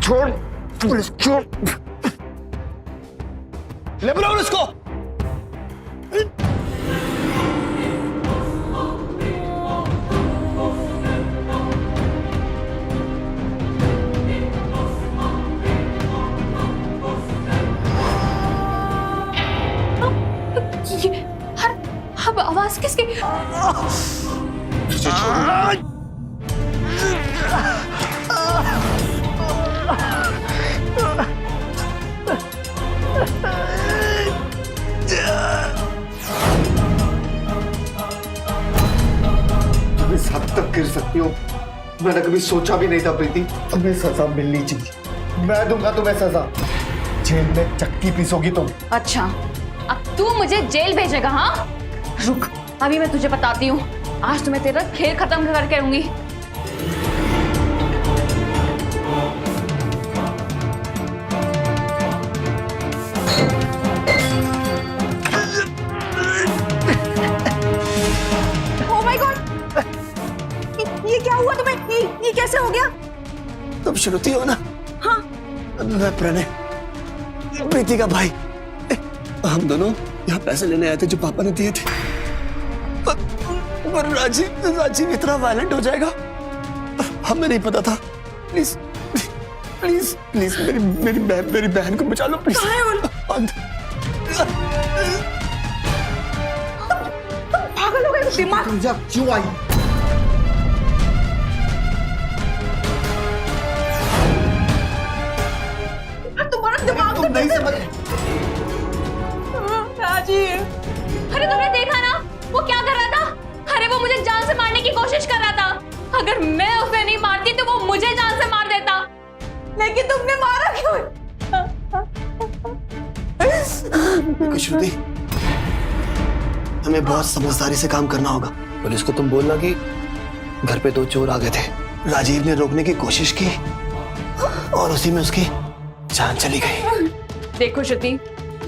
छोड़ पुलिस, छोड़। ले बुलाओ उसको। अब आवाज किसकी? तुम इस हद तक गिर सकती हो, मैंने कभी सोचा भी नहीं था प्रीति। तुम्हें सजा मिलनी चाहिए, मैं दूंगा तुम्हें सजा। जेल में चक्की पीसोगी तुम। अच्छा, अब तू मुझे जेल भेजेगा? हाँ, रुक, अभी मैं तुझे बताती हूँ। आज तुम्हें तेरा खेल खत्म करके रहूंगी। ये कैसे हो गया? तुम श्रुति हो ना? हाँ। मैं प्रणय, प्रीति का भाई। हम दोनों यहाँ पैसे लेने आए थे जो पापा ने दिए थे, पर राजीव इतना वायलेंट हो जाएगा हमें नहीं पता था। प्लीज प्लीज प्लीज मेरी बहन को बचा लो प्लीज। पागल हो गए, दिमाग क्यों आई? तुम्हारा दिमाग तुम नहीं समझ। राजीव, अरे तुमने देखा ना वो क्या कर रहा था? अरे वो मुझे जान से मारने की कोशिश कर रहा था। अगर मैं उसे नहीं मारती तो वो मुझे जान से मार देता। लेकिन तुमने मारा क्यों? देखो श्रुति, हमें बहुत समझदारी से काम करना होगा। पुलिस को तुम बोलना कि घर पे 2 चोर आ गए थे, राजीव ने रोकने की कोशिश की और उसी में उसकी जान चली गई। देखो श्रुति,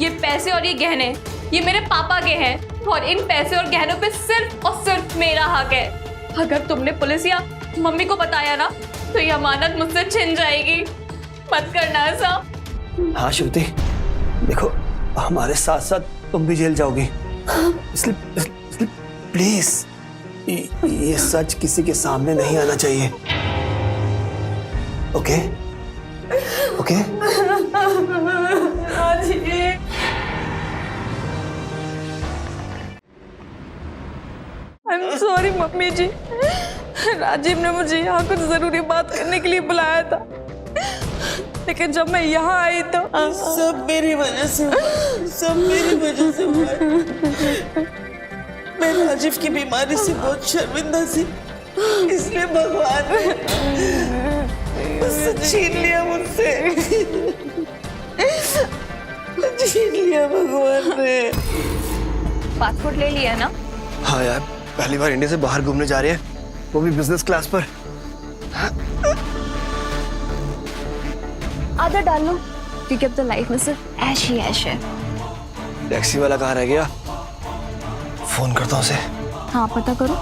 ये पैसे और ये गहने ये मेरे पापा के हैं और इन पैसे और गहनों पे सिर्फ और सिर्फ मेरा हक है। अगर तुमने पुलिस या मम्मी को बताया ना तो ये अमानत मुझसे छिन जाएगी। मत करना ऐसा। हाँ श्रुति, देखो हमारे साथ साथ तुम भी जेल जाओगी, इसलिए प्लीज ये सच किसी के सामने नहीं आना चाहिए। Okay okay? I'm sorry mummy ji, Rajiv ने मुझे यहाँ कुछ जरूरी बात करने के लिए बुलाया था, लेकिन जब मैं यहाँ आई तो सब मेरी वजह से हुआ, सब मेरी वजह से हुआ। मैं राजीव की बीमारी से बहुत शर्मिंदा थी, इसलिए भगवान ने उससे छीन लिया मुझसे, छीन लिया भगवान ने। पासपोर्ट ले लिया ना? हाँ यार, पहली बार इंडिया से बाहर घूमने जा रहे हैं, वो भी बिजनेस क्लास पर। आधा डाल लो क्योंकि अब तो लाइफ में सिर्फ ऐश ही ऐश है। टैक्सी वाला कहाँ रह गया? फोन करता हूँ उसे। हाँ पता करो।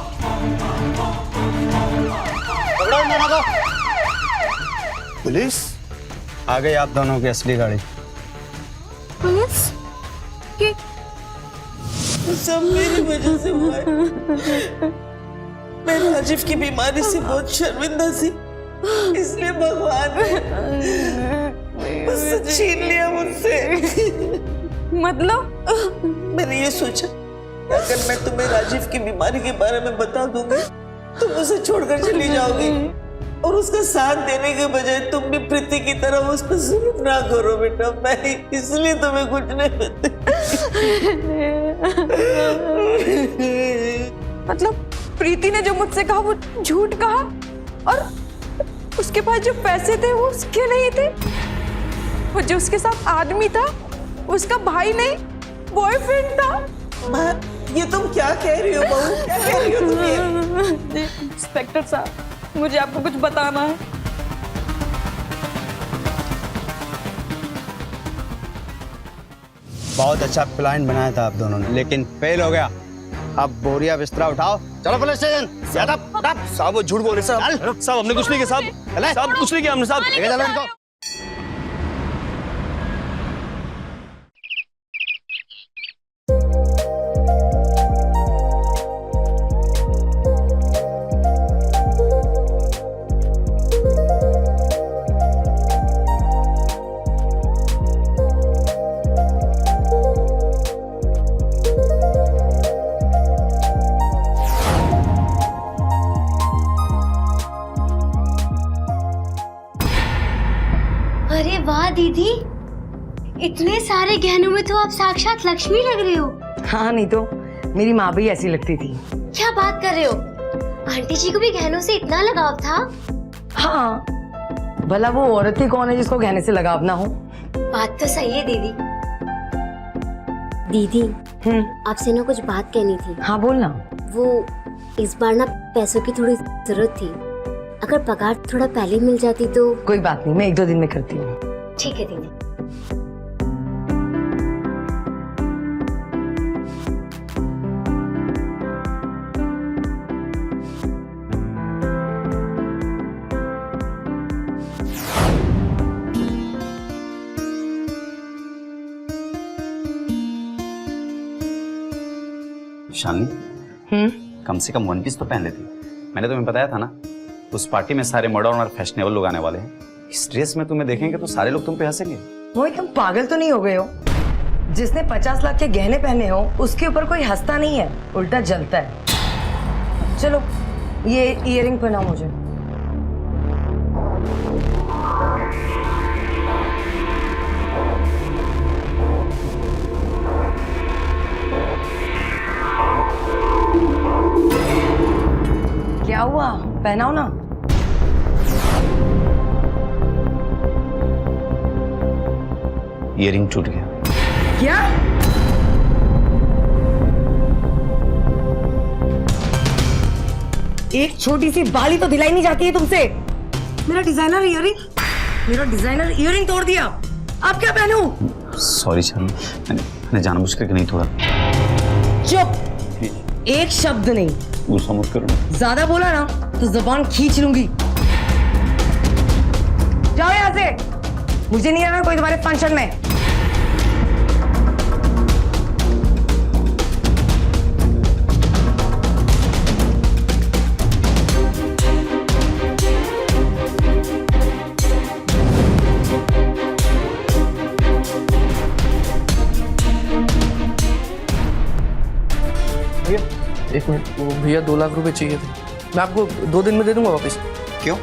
पुलिस आ गई आप दोनों की असली गाड़ी। पुलिस? ये सब मेरी वजह से हुआ है। मैं राजीव की बीमारी से बहुत शर्मिंदा थी, इसलिए भगवान ने उससे छीन लिया मुझसे। मतलब मैंने ये सोचा अगर मैं तुम्हें राजीव की बीमारी के बारे में बता दूंगी तुम उसे छोड़कर चली जाओगी, और उसका साथ देने के बजाय तुम भी प्रीति की तरह उस पर जुल्म ना करो बेटा। मैं इसलिए तुम्हें कुछ नहीं बताती। मतलब प्रीति ने जो मुझसे कहा वो झूठ कहा, और उसके पास जो पैसे थे वो उसके नहीं थे, वो जो उसके साथ आदमी था उसका भाई नहीं बॉयफ्रेंड था। ये तुम क्या कह रही हो बहू, क्या कह रही हो तुम ये? इंस्पेक्टर साहब, मुझे आपको कुछ बताना है। बहुत अच्छा प्लान बनाया था आप दोनों ने, लेकिन फेल हो गया। अब बोरिया बिस्तरा उठाओ, चलो पुलिस स्टेशन। साहब वो झूठ बोल रहे साहब। साहब हमने कुछ नहीं किया साहब। साहब कुछ नहीं किया हमने साहब। लेके चलो इनको। अरे वाह दीदी, इतने सारे गहनों में तो आप साक्षात लक्ष्मी लग रहे हो। हाँ नहीं तो मेरी माँ भी ऐसी लगती थी। क्या बात कर रहे हो? आंटी जी को भी गहनों से इतना लगाव था? हाँ, भला वो औरत ही कौन है जिसको गहने से लगाव ना हो। बात तो सही है दीदी। दीदी आपसे ना कुछ बात कहनी थी। हाँ बोलना। वो इस बार ना पैसों की थोड़ी जरूरत थी, अगर पगार थोड़ा पहले मिल जाती तो। कोई बात नहीं, मैं 1-2 दिन में करती हूँ। ठीक है दीदी। शालिनी, कम से कम वन पीस तो पहन लेती। मैंने तुम्हें बताया था ना, उस पार्टी में सारे मॉडर्न और फैशनेबल लोग आने वाले हैं। इस ड्रेस में तुम्हें देखेंगे तो सारे लोग तुम पे हंसेंगे। मोहित, तुम पागल तो नहीं हो गए हो? जिसने 50 लाख के गहने पहने हो उसके ऊपर कोई हंसता नहीं है, उल्टा जलता है। चलो ये इयररिंग पहनाओ मुझे। क्या हुआ, पहनाओ ना। इयररिंग टूट गया। क्या? एक छोटी सी बाली तो दिलाई नहीं जाती है तुमसे। मेरा डिजाइनर इयररिंग तोड़ दिया। आप क्या पहनूं? सॉरी शालिनी, मैंने जानबूझकर नहीं तोड़ा। चुप, एक शब्द नहीं। गुस्सा मत करो। ज्यादा बोला ना तो जुबान खींच लूंगी। जाओ यहाँ से, मुझे नहीं आना कोई तुम्हारे फंक्शन में। एक मिनट, वो भैया 2 लाख रुपए चाहिए थे। मैं आपको 2 दिन में दे दूंगा वापस। क्यों?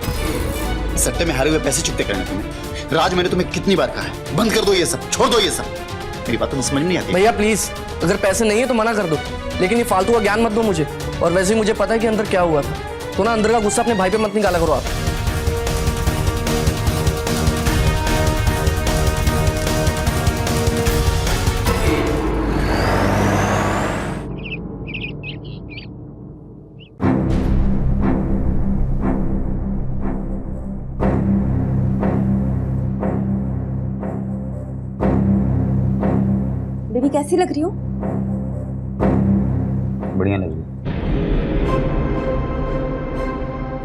सट्टे में हारे हुए पैसे चुकते करने तुम्हें? राज, मैंने तुम्हें कितनी बार कहा है, बंद कर दो ये सब, छोड़ दो ये सब। मेरी बात तुम्हें समझ नहीं आती? भैया प्लीज, अगर पैसे नहीं है तो मना कर दो, लेकिन ये फालतू का ज्ञान मत दो मुझे। और वैसे ही मुझे पता है कि अंदर क्या हुआ था, तो ना अंदर का गुस्सा अपने भाई पे मत निकाला करो आप। बेबी कैसी लग रही हो? बढ़िया लग रही है।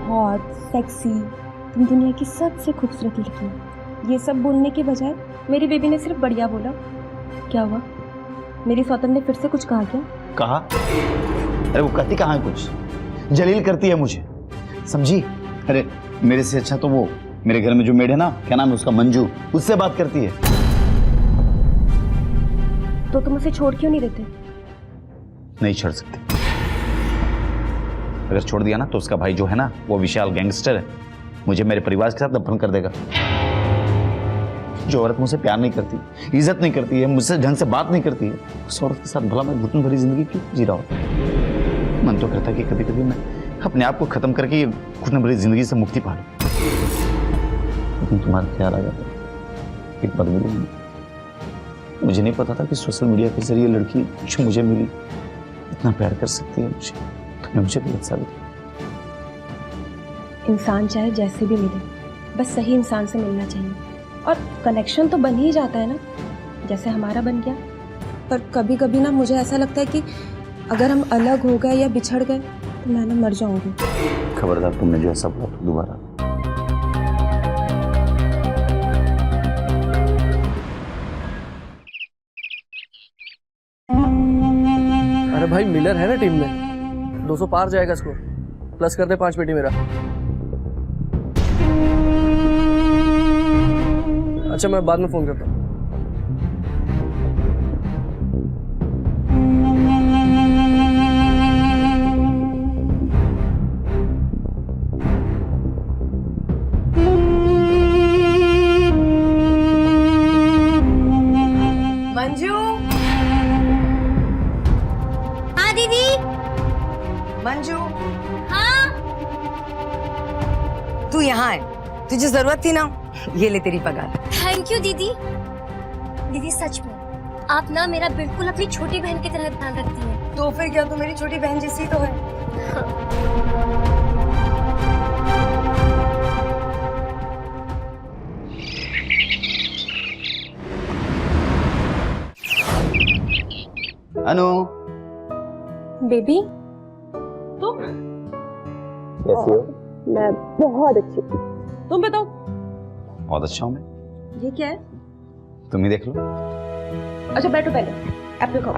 हॉट, सेक्सी, तुम दुनिया की सबसे खूबसूरत लड़की हो। ये सब बोलने के बजाय मेरी बेबी ने सिर्फ बढ़िया बोला। क्या हुआ? मेरी सौतन ने फिर से कुछ कहा क्या? कहा? अरे वो कहती कहाँ है कुछ, जलील करती है मुझे, समझी? अरे मेरे से अच्छा तो वो मेरे घर में जो मेड है ना, क्या नाम है उसका, मंजू, उससे बात करती है। तो तुम उसे छोड़ क्यों नहीं देते? नहीं छोड़ सकते। अगर छोड़ दिया ना तो उसका भाई जो है ना, वो विशाल गैंगस्टर है, मुझे मेरे परिवार के साथ दफन कर देगा। जो औरत मुझसे प्यार नहीं करती, इज्जत नहीं करती है, मुझसे ढंग से बात नहीं करती है, उस औरत के साथ भला मैं घुटन भरी जिंदगी क्यों जी रहा हूँ? मन तो करता कि कभी कभी मैं अपने आप को खत्म करके घुटन भरी जिंदगी से मुक्ति पा लूं। लेकिन तुम्हारा ख्याल आ गया, एक बात बोली, मुझे नहीं पता था कि सोशल मीडिया के जरिए लड़की जो मुझे मिली इतना प्यार कर सकती है मुझे। तुमने मुझे गलत साबित किया। इंसान चाहे जैसे भी मिले, बस सही इंसान से मिलना चाहिए। और कनेक्शन तो बन ही जाता है ना, जैसे हमारा बन गया। पर कभी कभी ना मुझे ऐसा लगता है कि अगर हम अलग हो गए या बिछड़ गए तो मैं ना मर जाऊंगी। खबरदार, तुमने जो ऐसा बोला तो दोबारा। अरे भाई, मिलर है ना टीम में, 200 पार जाएगा स्कोर। प्लस कर दे 5 पेटी मेरा। अच्छा, मैं बाद में फोन करता हूँ। मंजू। हाँ दीदी। मंजू, हाँ। तू यहाँ है, तुझे जरूरत थी ना, ये ले तेरी पगार। थैंक यू दीदी। दीदी सच में आप ना मेरा बिल्कुल अपनी छोटी बहन की तरह ध्यान रखती हैं। तो फिर क्या, तू मेरी छोटी बहन जैसी तो है। अनु, बेबी, तुम? कैसी हो? मैं बहुत अच्छी हूँ। तुम बताओ। बहुत अच्छा हूँ मैं। ये क्या है? तुम ही देख लो। अच्छा बैठो, पहले एप्पल खाओ।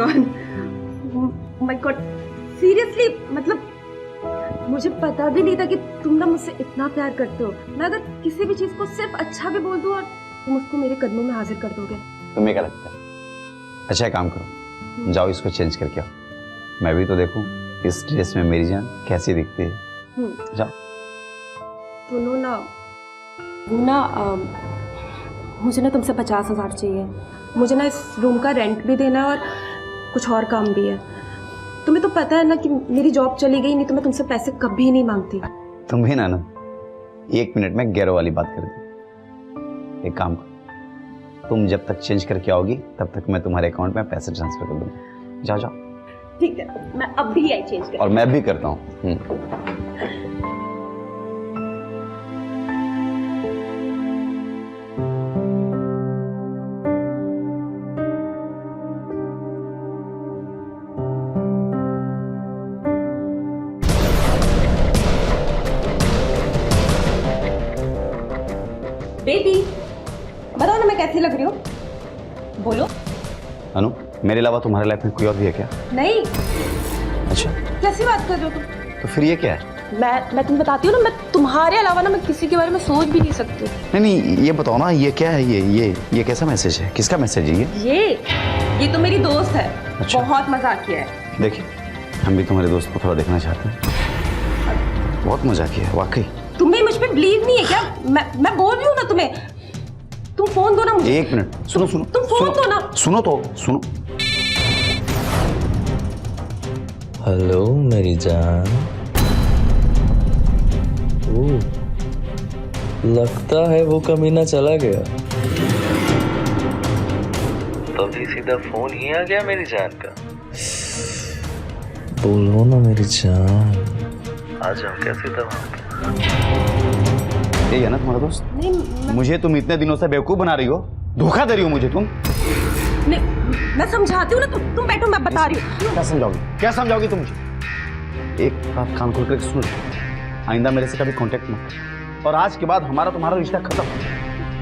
माय गॉड, सीरियसली, मतलब मुझे पता भी नहीं था कि तुम ना मुझसे इतना प्यार करते हो। मैं अगर किसी भी चीज को सिर्फ अच्छा भी बोल दूं और तुम उसको मेरे कदमों में हाजिर कर दोगे। तुम्हें क्या लगता है? अच्छा काम करो, जाओ इसको चेंज करके आओ। मैं भी तो देखूं इस ड्रेस में मेरी जान कैसी दिखती है। जाओ। सुनो ना, मुझे ना तुमसे 50,000 चाहिए। मुझे ना इस रूम का रेंट भी देना है और कुछ और काम भी है। तुम्हें तो पता है ना कि मेरी जॉब चली गई, नहीं तो मैं तुमसे पैसे कभी नहीं मांगती। तुम भी ना 1 मिनट में गैरो वाली बात कर दी। एक काम करो, तुम जब तक चेंज करके आओगी तब तक मैं तुम्हारे अकाउंट में पैसे ट्रांसफर कर दूंगा। जाओ जाओ। ठीक है, मैं अब भी आई चेंज कर। और मैं भी करता हूँ। बेबी, बताओ ना मैं कैसी लग रही हूँ? बोलो। अनु, मेरे अलावा तुम्हारे लाइफ में कोई और भी है क्या? नहीं। अच्छा, कैसी बात कर रहे हो तुम? तो फिर ये क्या है? मैं तुम्हें बताती हूँ ना, मैं तुम्हारे अलावा ना मैं किसी के बारे में सोच भी नहीं सकती। नहीं, ये बताओ ना, ये क्या है? ये कैसा मैसेज है? किसका मैसेज है ये तो मेरी दोस्त है। अच्छा। बहुत मजाक किया है। देखिए, हम भी तुम्हारे दोस्त को थोड़ा देखना चाहते हैं। बहुत मजा किया है वाकई। तुम्हें मुझ पे बिलीव नहीं है क्या? मैं बोल रही हूँ ना तुम्हें। तुम फोन दो ना मुझे। 1 मिनट, सुनो। तुम फोन दो ना। सुनो। हेलो मेरी जान। लगता है वो कमीना चला गया, तभी सीधा फोन ही आ गया मेरी जान का। बोलो ना मेरी जान, आ जाओ। कैसे था वहां पे? यही है ना तुम्हारा दोस्त? नहीं, मुझे तुम इतने दिनों से बेवकूफ बना रही हो, धोखा दे रही हो मुझे तुम। मैं समझाती हूँ ना, तुम बैठो, मैं बता रही हूँ। क्या समझाओगी तुम मुझे? एक बात कान खोल कर सुन, आइंदा मेरे से कभी कांटेक्ट मत, और आज के बाद हमारा तुम्हारा रिश्ता खत्म।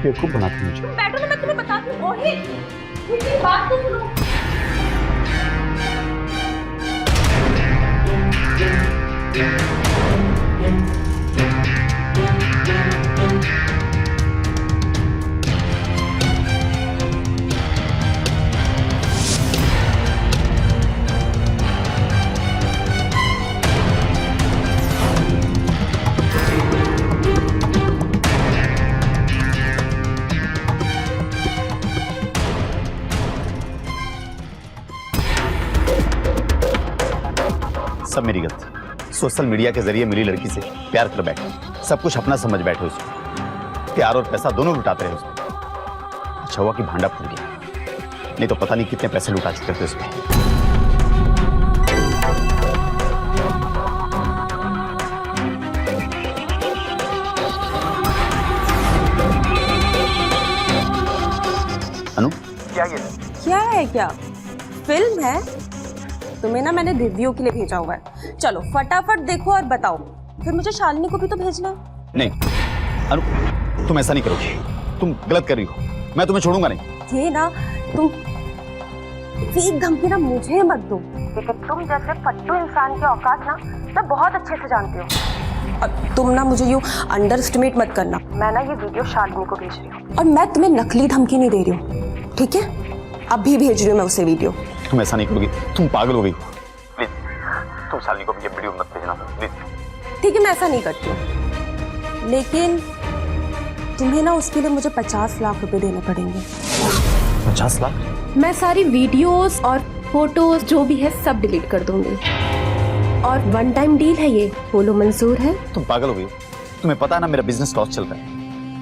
बेवकूफ बनाती मुझे। तुम बैठो ना, मैं तुम्हें बताती हूँ। मेरी बात तो सुनो। सब मेरी गलती। सोशल मीडिया के जरिए मिली लड़की से प्यार कर बैठे, सब कुछ अपना समझ बैठे उसको, प्यार और पैसा दोनों लुटाते रहे उसको। अच्छा हुआ कि भांडा फूट गया, नहीं तो पता नहीं कितने पैसे लुटा चुके थे उसमें। अनु, क्या है? क्या फिल्म है? तुम्हें ना मैंने रिव्यू के लिए भेजा हुआ है। चलो फटाफट देखो और बताओ, फिर मुझे शालिनी को भी तो भेजना है। नहीं अनु, तुम ऐसा नहीं करोगी, तुम गलत कर रही हो। मैं तुम्हें छोड़ूंगा नहीं। ये ना तुम फेक धमकी ना मुझे मत दो, लेकिन तुम जैसे फट्टू इंसान की औकात ना मैं बहुत अच्छे से जानती हूँ। और तुम ना मुझे यूँ अंडर एस्टिमेट मत करना। मैं ना ये वीडियो शालिनी को भेज रही हूँ, और मैं तुम्हें नकली धमकी नहीं दे रही हूँ, ठीक है? अभी भेज रही हूँ मैं उसे वीडियो। तुम ऐसा नहीं करोगी, तुम पागल हो गई। प्लीज, तुम शालिनी को भी ये वीडियो मत भेजना प्लीज। ठीक है, मैं ऐसा नहीं करती हूँ, लेकिन तुम्हें ना उसके लिए मुझे 50 लाख रुपए देने पड़ेंगे। 50 लाख? मैं सारी वीडियोस और फोटोज जो भी है सब डिलीट कर दूंगी, और 1 टाइम डील है ये, बोलो मंजूर है? तुम पागल हो गई हो? तुम्हें पता है ना मेरा बिजनेस लॉस चल रहा है,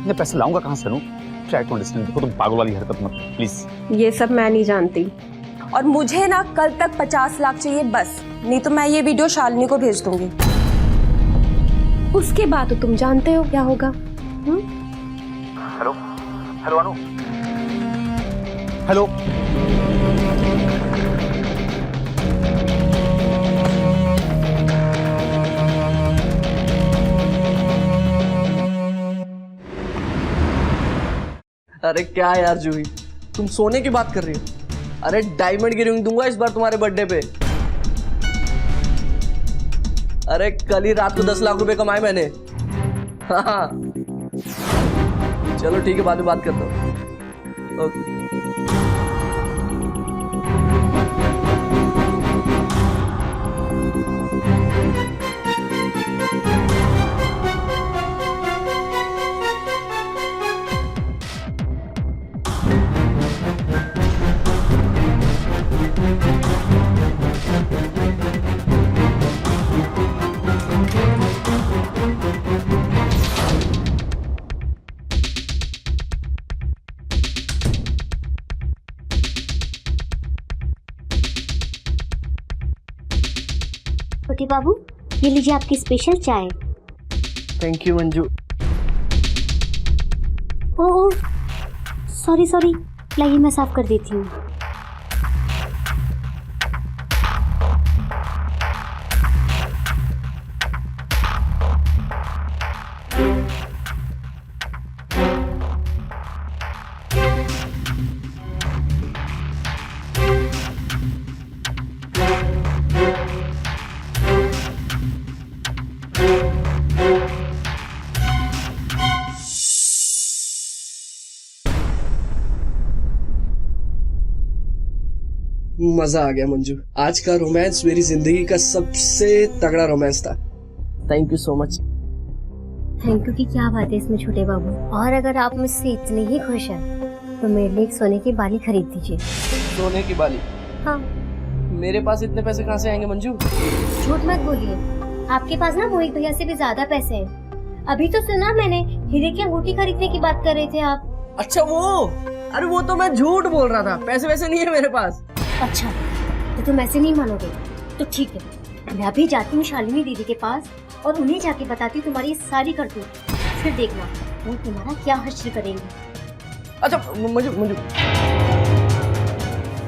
मैं पैसे लाऊंगा कहाँ से? Try to understand. देखो तुम पागल वाली हरकत मत प्लीज। ये सब मैं नहीं जानती, और मुझे ना कल तक 50 लाख चाहिए बस, नहीं तो मैं ये वीडियो शालिनी को भेज दूंगी। उसके बाद तो तुम जानते हो क्या होगा। हेलो हेलो अनु, हेलो। अरे क्या यार जूही, तुम सोने की बात कर रही हो? अरे डायमंड की रिंग दूंगा इस बार तुम्हारे बर्थडे पे। अरे कल ही रात को 10 लाख रुपए कमाए मैंने। हाँ चलो ठीक है, बाद में बात करता हूँ। ओके। छोटे बाबू, ये लीजिए आपकी स्पेशल चाय। Thank you Manju. Oh sorry sorry, लाइए मैं साफ कर देती हूँ। मजा आ गया मंजू, आज का रोमांस मेरी जिंदगी का सबसे तगड़ा रोमांस था। Thank you so much. Thank you की क्या बात है इसमें छोटे बाबू। और अगर आप मुझसे इतने ही खुश हैं तो मेरे लिए एक सोने की बाली खरीद दीजिए। सोने की बाली? हाँ। मेरे पास इतने पैसे कहाँ से आएंगे मंजू? झूठ मत बोलिए, आपके पास ना मोहित भैया से भी ज्यादा पैसे हैं। अभी तो सुना मैंने, हीरे की अंगूठी खरीदने की बात कर रहे थे आप। अच्छा वो, अरे वो तो मैं झूठ बोल रहा था, पैसे वैसे नहीं है मेरे पास। अच्छा तो तुम ऐसे नहीं मानोगे तो ठीक है, मैं अभी जाती हूँ शालिनी दीदी के पास और उन्हें जाके बताती हूँ तुम्हारी सारी करतूत। फिर देखना वो तुम्हारा क्या हश्र करेंगे। अच्छा मुझे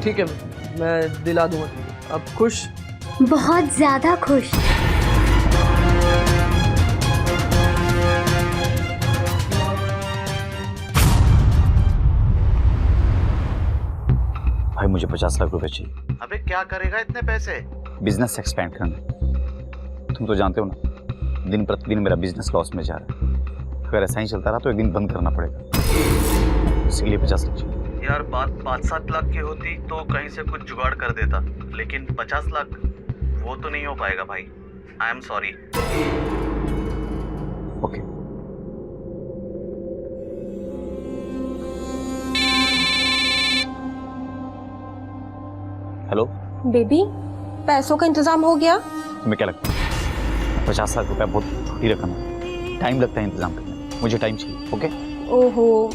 ठीक है, मैं दिला दूंगा। अब खुश? बहुत ज्यादा खुश। भाई मुझे 50 लाख रुपए चाहिए। अबे क्या करेगा इतने पैसे? बिजनेस एक्सपेंड करना। तुम तो जानते हो ना, दिन प्रतिदिन मेरा बिजनेस लॉस में जा रहा है। अगर ऐसा ही चलता रहा तो एक दिन बंद करना पड़ेगा, इसके लिए 50 लाख चाहिए। यार बात 5-7 लाख की होती तो कहीं से कुछ जुगाड़ कर देता, लेकिन 50 लाख वो तो नहीं हो पाएगा भाई। I am sorry. Okay. Hello baby, पैसों का इंतजाम हो गया? तुम्हें क्या लगता है 50 लाख रुपया बहुत छोटी रकम है, टाइम लगता है इंतजाम करने में, मुझे टाइम चाहिए। ओके। ओहो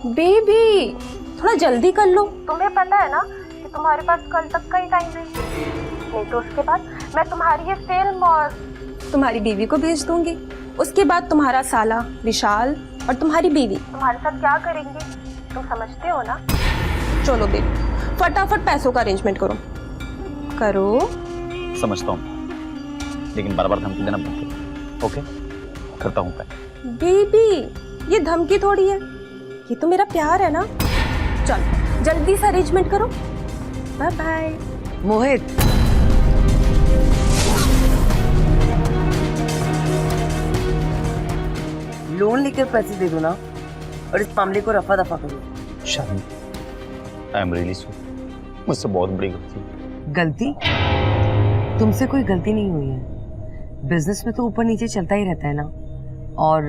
बेबी, थोड़ा जल्दी कर लो। तुम्हें पता है ना कि तुम्हारे पास कल तक का ही टाइम नहीं तो उसके बाद मैं तुम्हारी ये फिल्म और तुम्हारी बीवी को भेज दूंगी। उसके बाद तुम्हारा साला विशाल और तुम्हारी बीवी तुम्हारे साथ क्या करेंगे तुम समझते हो ना। चलो बेबी फटाफट पैसों का अरेंजमेंट करो। समझता हूँ, लेकिन बार बार धमकी देना बंद करो। ओके, करता हूँ। बेबी ये धमकी थोड़ी है, ये तो मेरा प्यार है ना। चल जल्दी से अरेंजमेंट करो। Bye bye. मोहित, लोन लेकर पैसे दे दो ना और इस मामले को रफा दफा करो। Shalini, I am really sorry, मुझसे बहुत बड़ी गलती है। गलती? तुमसे कोई गलती नहीं हुई है। बिजनेस में तो ऊपर नीचे चलता ही रहता है ना, और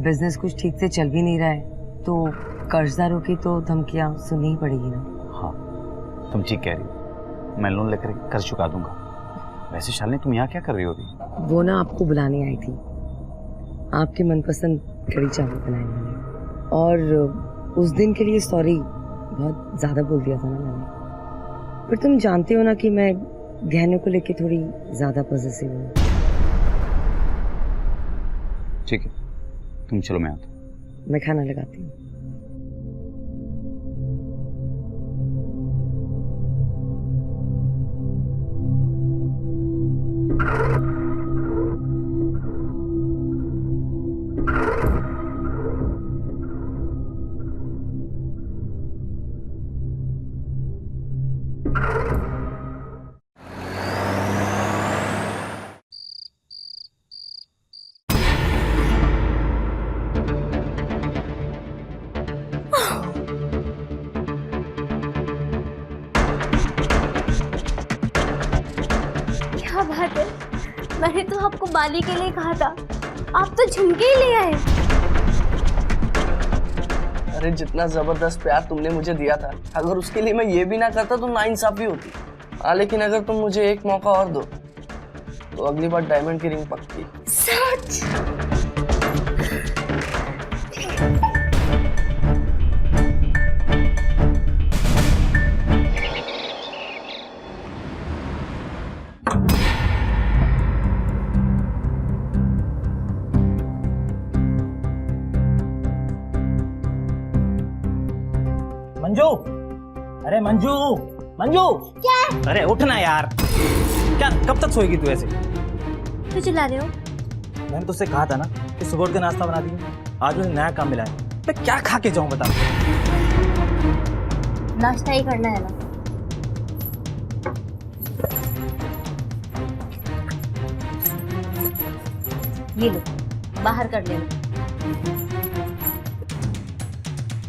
बिजनेस कुछ ठीक से चल भी नहीं रहा है तो कर्जदारों की तो धमकियां सुननी ही पड़ेगी ना। हाँ तुम ठीक कह रही हो, मैं लोन लेकर कर्ज चुका दूंगा। वैसे शालिनी तुम यहाँ क्या कर रही हो अभी? वो ना आपको बुलाने आई थी, आपके मनपसंद कड़ी चावल बनाए मैंने, और उस दिन के लिए सॉरी, बहुत ज़्यादा बोल दिया था ना मैंने। पर तुम जानते हो ना कि मैं गहनों को लेके थोड़ी ज़्यादा पॉजिटिव हूँ। ठीक है, तुम चलो, मैं आता हूँ। मैं खाना लगाती हूँ। मैंने तो आपको बाली के लिए कहा था, आप तो झुमके ही ले आए। अरे जितना जबरदस्त प्यार तुमने मुझे दिया था, अगर उसके लिए मैं ये भी ना करता तो नाइंसाफी होती। हाँ, लेकिन अगर तुम मुझे एक मौका और दो तो अगली बार डायमंड की रिंग पक्की। सच? मंजू, अरे मंजू, मंजू क्या? अरे उठना यार, क्या कब तक सोएगी तू ऐसे? क्यों चिल्ला रहे हो? मैंने तुझसे कहा था ना कि सुबह उठ के नाश्ता बना दी। आज मुझे नया काम मिला है, मैं क्या खा के जाऊं बता। नाश्ता ही करना है ना। ये लो, बाहर कर लेना।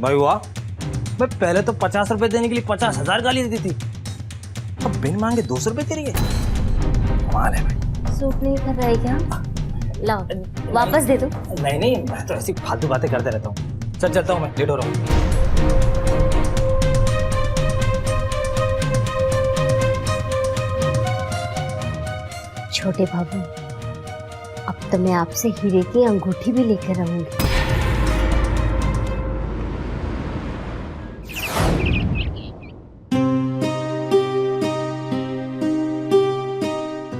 भाई वाह, मैं पहले तो 50 रुपए देने के लिए 50,000 गाली देती थी, अब बिन मांगे 200 रुपए दे रही है। कमाल है भाई। सूट नहीं कर रहा है क्या? लाओ, वापस दे दो। नहीं नहीं, मैं तो ऐसी फालतू बातें करते रहता हूँ। चल चलता हूँ, मैं लेट हो रहा हूँ। छोटे बाबू, अब तो मैं आपसे हीरे की अंगूठी भी लेकर रहूंगी।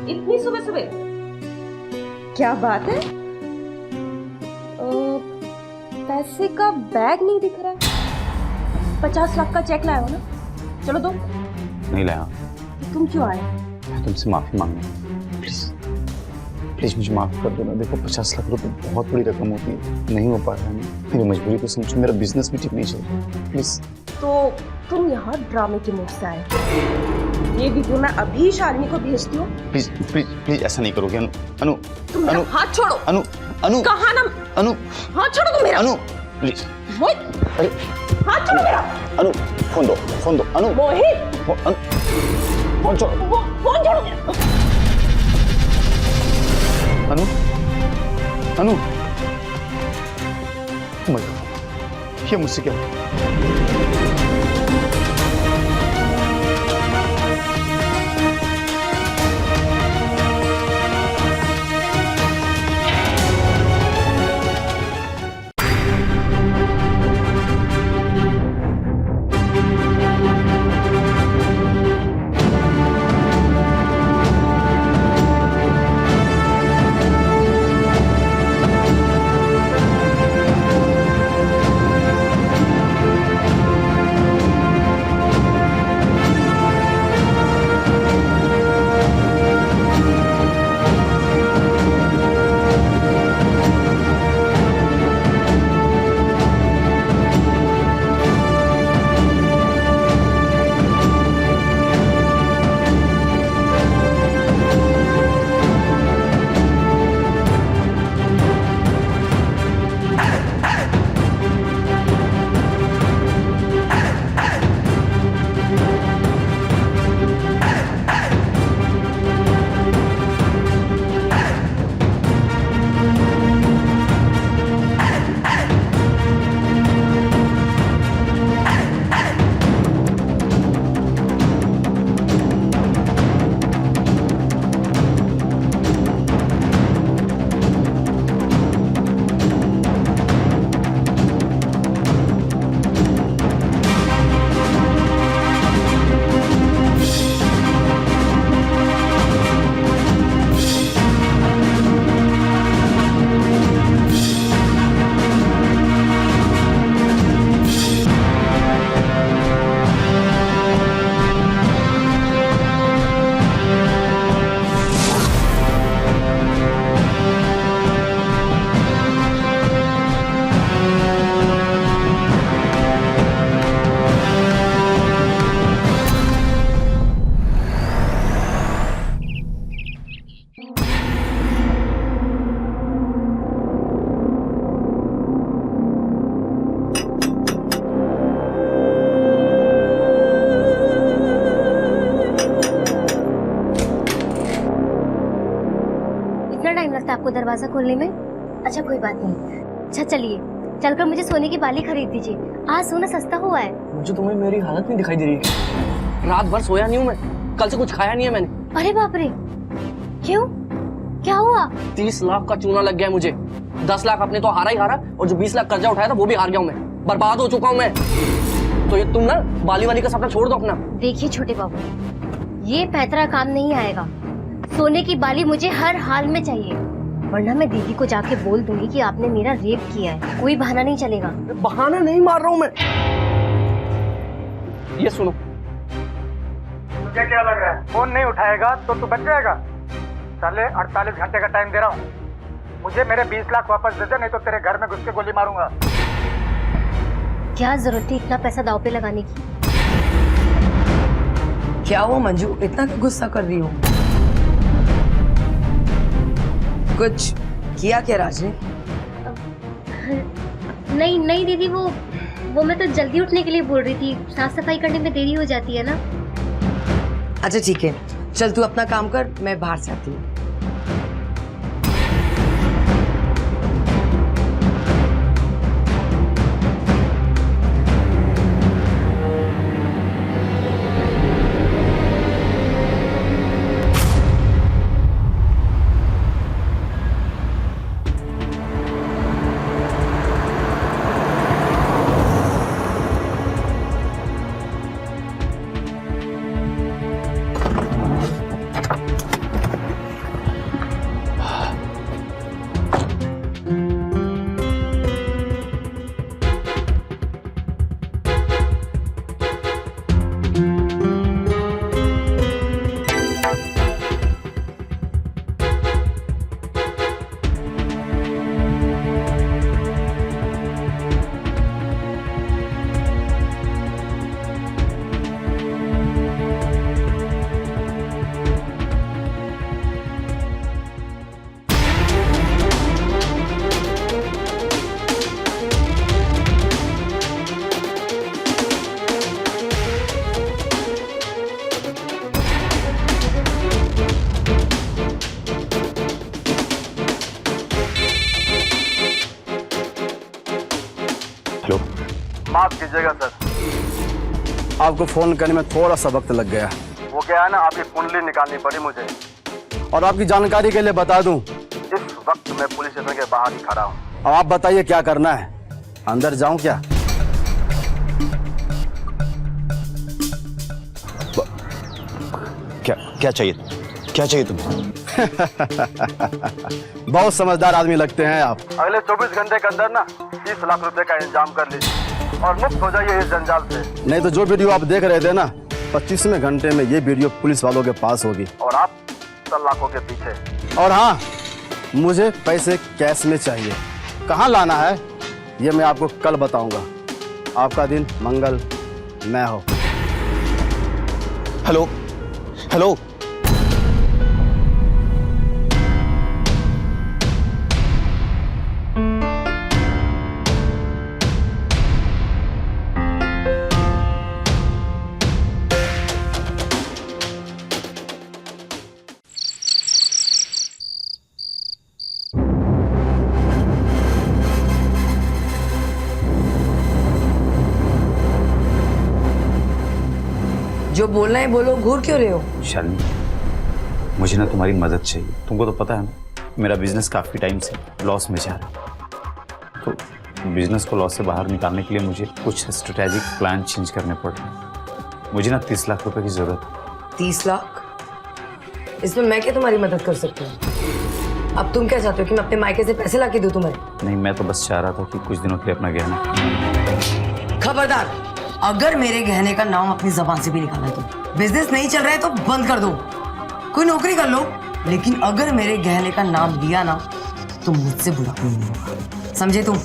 इतनी सुबह सुबह क्या बात है? पैसे का बैग नहीं दिख रहा है। 50 लाख का चेक लाए हो ना? चलो दो। नहीं लाया। तुम क्यों आए? मैं तुमसे माफी मांगना, प्लीज प्लीज मुझे माफ कर दो ना। देखो 50 लाख रुपए बहुत बड़ी रकम होती है, नहीं हो पा रहा है ना। मेरी मजबूरी को समझो, मेरा बिजनेस भी ठीक नहीं चल रहा, प्लीज। तो तुम यहाँ ड्रामे के मूड से आए। ये वीडियो मैं अभी शालिनी को भेजती हूँ। प्लीज प्लीज प्लीज ऐसा नहीं करोगे अनु। अनु तुम मेरा हाथ छोड़ो। अनु अनु कहा ना? अनु हाथ छोड़ो तुम मेरा। अनु प्लीज। मोहित, अरे हाथ छोड़ो मेरा। अनु फोन दो, फोन दो अनु। मोहित, फोन छोड़ो, फोन छोड़ो मेरा। अनु अनु oh my God, ये मुझसे क्या हुआ? दरवाजा खोलने में। अच्छा कोई बात नहीं। अच्छा चलिए, चलकर मुझे सोने की बाली खरीद दीजिए। आज सोना सस्ता हुआ है। मुझे तुम्हें मेरी हालत नहीं दिखाई दे रही है? रात भर सोया नहीं हूँ मैं, कल से कुछ खाया नहीं है मैंने। अरे बाप रे, क्यों, क्या हुआ? 30 लाख का चूना लग गया है मुझे। 10 लाख अपने तो हारा ही हारा, और जो 20 लाख कर्जा उठाया था वो भी हार गया हूँ मैं। बर्बाद हो चुका हूँ मैं। तो ये तुम ना बाली वाली का सपना छोड़ दो अपना। देखिए छोटे बाबू, ये पैतरा काम नहीं आएगा। सोने की बाली मुझे हर हाल में चाहिए, वरना मैं दीदी को जाके बोल दूंगी कि आपने मेरा रेप किया है। कोई बहाना नहीं चलेगा। बहाना नहीं मार रहा हूँ मैं। ये सुनो, तुझे क्या लग रहा है फोन नहीं उठाएगा तो तू बच जाएगा? साले 48 घंटे का टाइम दे रहा हूँ, मुझे मेरे 20 लाख वापस दे दे, नहीं तो तेरे घर में घुस के गोली मारूंगा। क्या जरूरत थी इतना पैसा दांव पे लगाने की? क्या हुआ मंजू, इतना क्यों गुस्सा कर रही हो? कुछ किया क्या राज ने? नहीं नहीं दीदी, वो मैं तो जल्दी उठने के लिए बोल रही थी। साफ सफाई करने में देरी हो जाती है ना। अच्छा ठीक है, चल तू अपना काम कर, मैं बाहर से आती हूँ। हेलो, माफ कीजिएगा सर, आपको फोन करने में थोड़ा सा वक्त लग गया। वो क्या है ना, आपकी कुंडली निकालनी पड़ी मुझे। और आपकी जानकारी के लिए बता दूं, इस वक्त मैं पुलिस स्टेशन के बाहर ही खड़ा हूँ। अब आप बताइए क्या करना है, अंदर जाऊं क्या? क्या चाहिए, क्या चाहिए तुम्हें? बहुत समझदार आदमी लगते हैं आप। अगले 24 घंटे के अंदर ना 30 लाख रुपए का इंतजाम कर लीजिए और मुक्त हो जाइए इस जंजाल से। नहीं तो जो वीडियो आप देख रहे थे ना, 25वें घंटे में ये वीडियो पुलिस वालों के पास होगी और आप 10 लाखों के पीछे। और हाँ, मुझे पैसे कैश में चाहिए। कहाँ लाना है ये मैं आपको कल बताऊंगा। आपका दिन मंगल मैं हो। हेलो हेलो, जो बोलना है बोलो, घूर क्यों रहे हो? शालिनी, मुझे ना तुम्हारी मदद चाहिए। तुमको तो पता है ना, मेरा बिजनेस काफ़ी टाइम से लॉस में जा रहा है। तो बिजनेस को लॉस से बाहर निकालने के लिए मुझे कुछ स्ट्रेटेजिक प्लान चेंज करने पड़ रहे हैं। मुझे ना 30 लाख रुपए की ज़रूरत है। 30 लाख? इसमें मैं क्या तुम्हारी मदद कर सकती हूँ? अब तुम क्या चाहते हो कि मैं अपने मायके से पैसे ला के दूँ तुम्हें? नहीं, मैं तो बस चाह रहा था कि कुछ दिनों के लिए अपना गहना। खबरदार, अगर मेरे गहने का नाम अपनी जबान से भी निकाला तो बिजनेस नहीं चल रहा है तो बंद कर दो, कोई नौकरी कर लो। लेकिन अगर मेरे गहने का नाम लिया ना तो मुझसे बुरा कोई नहीं होगा, समझे तुम?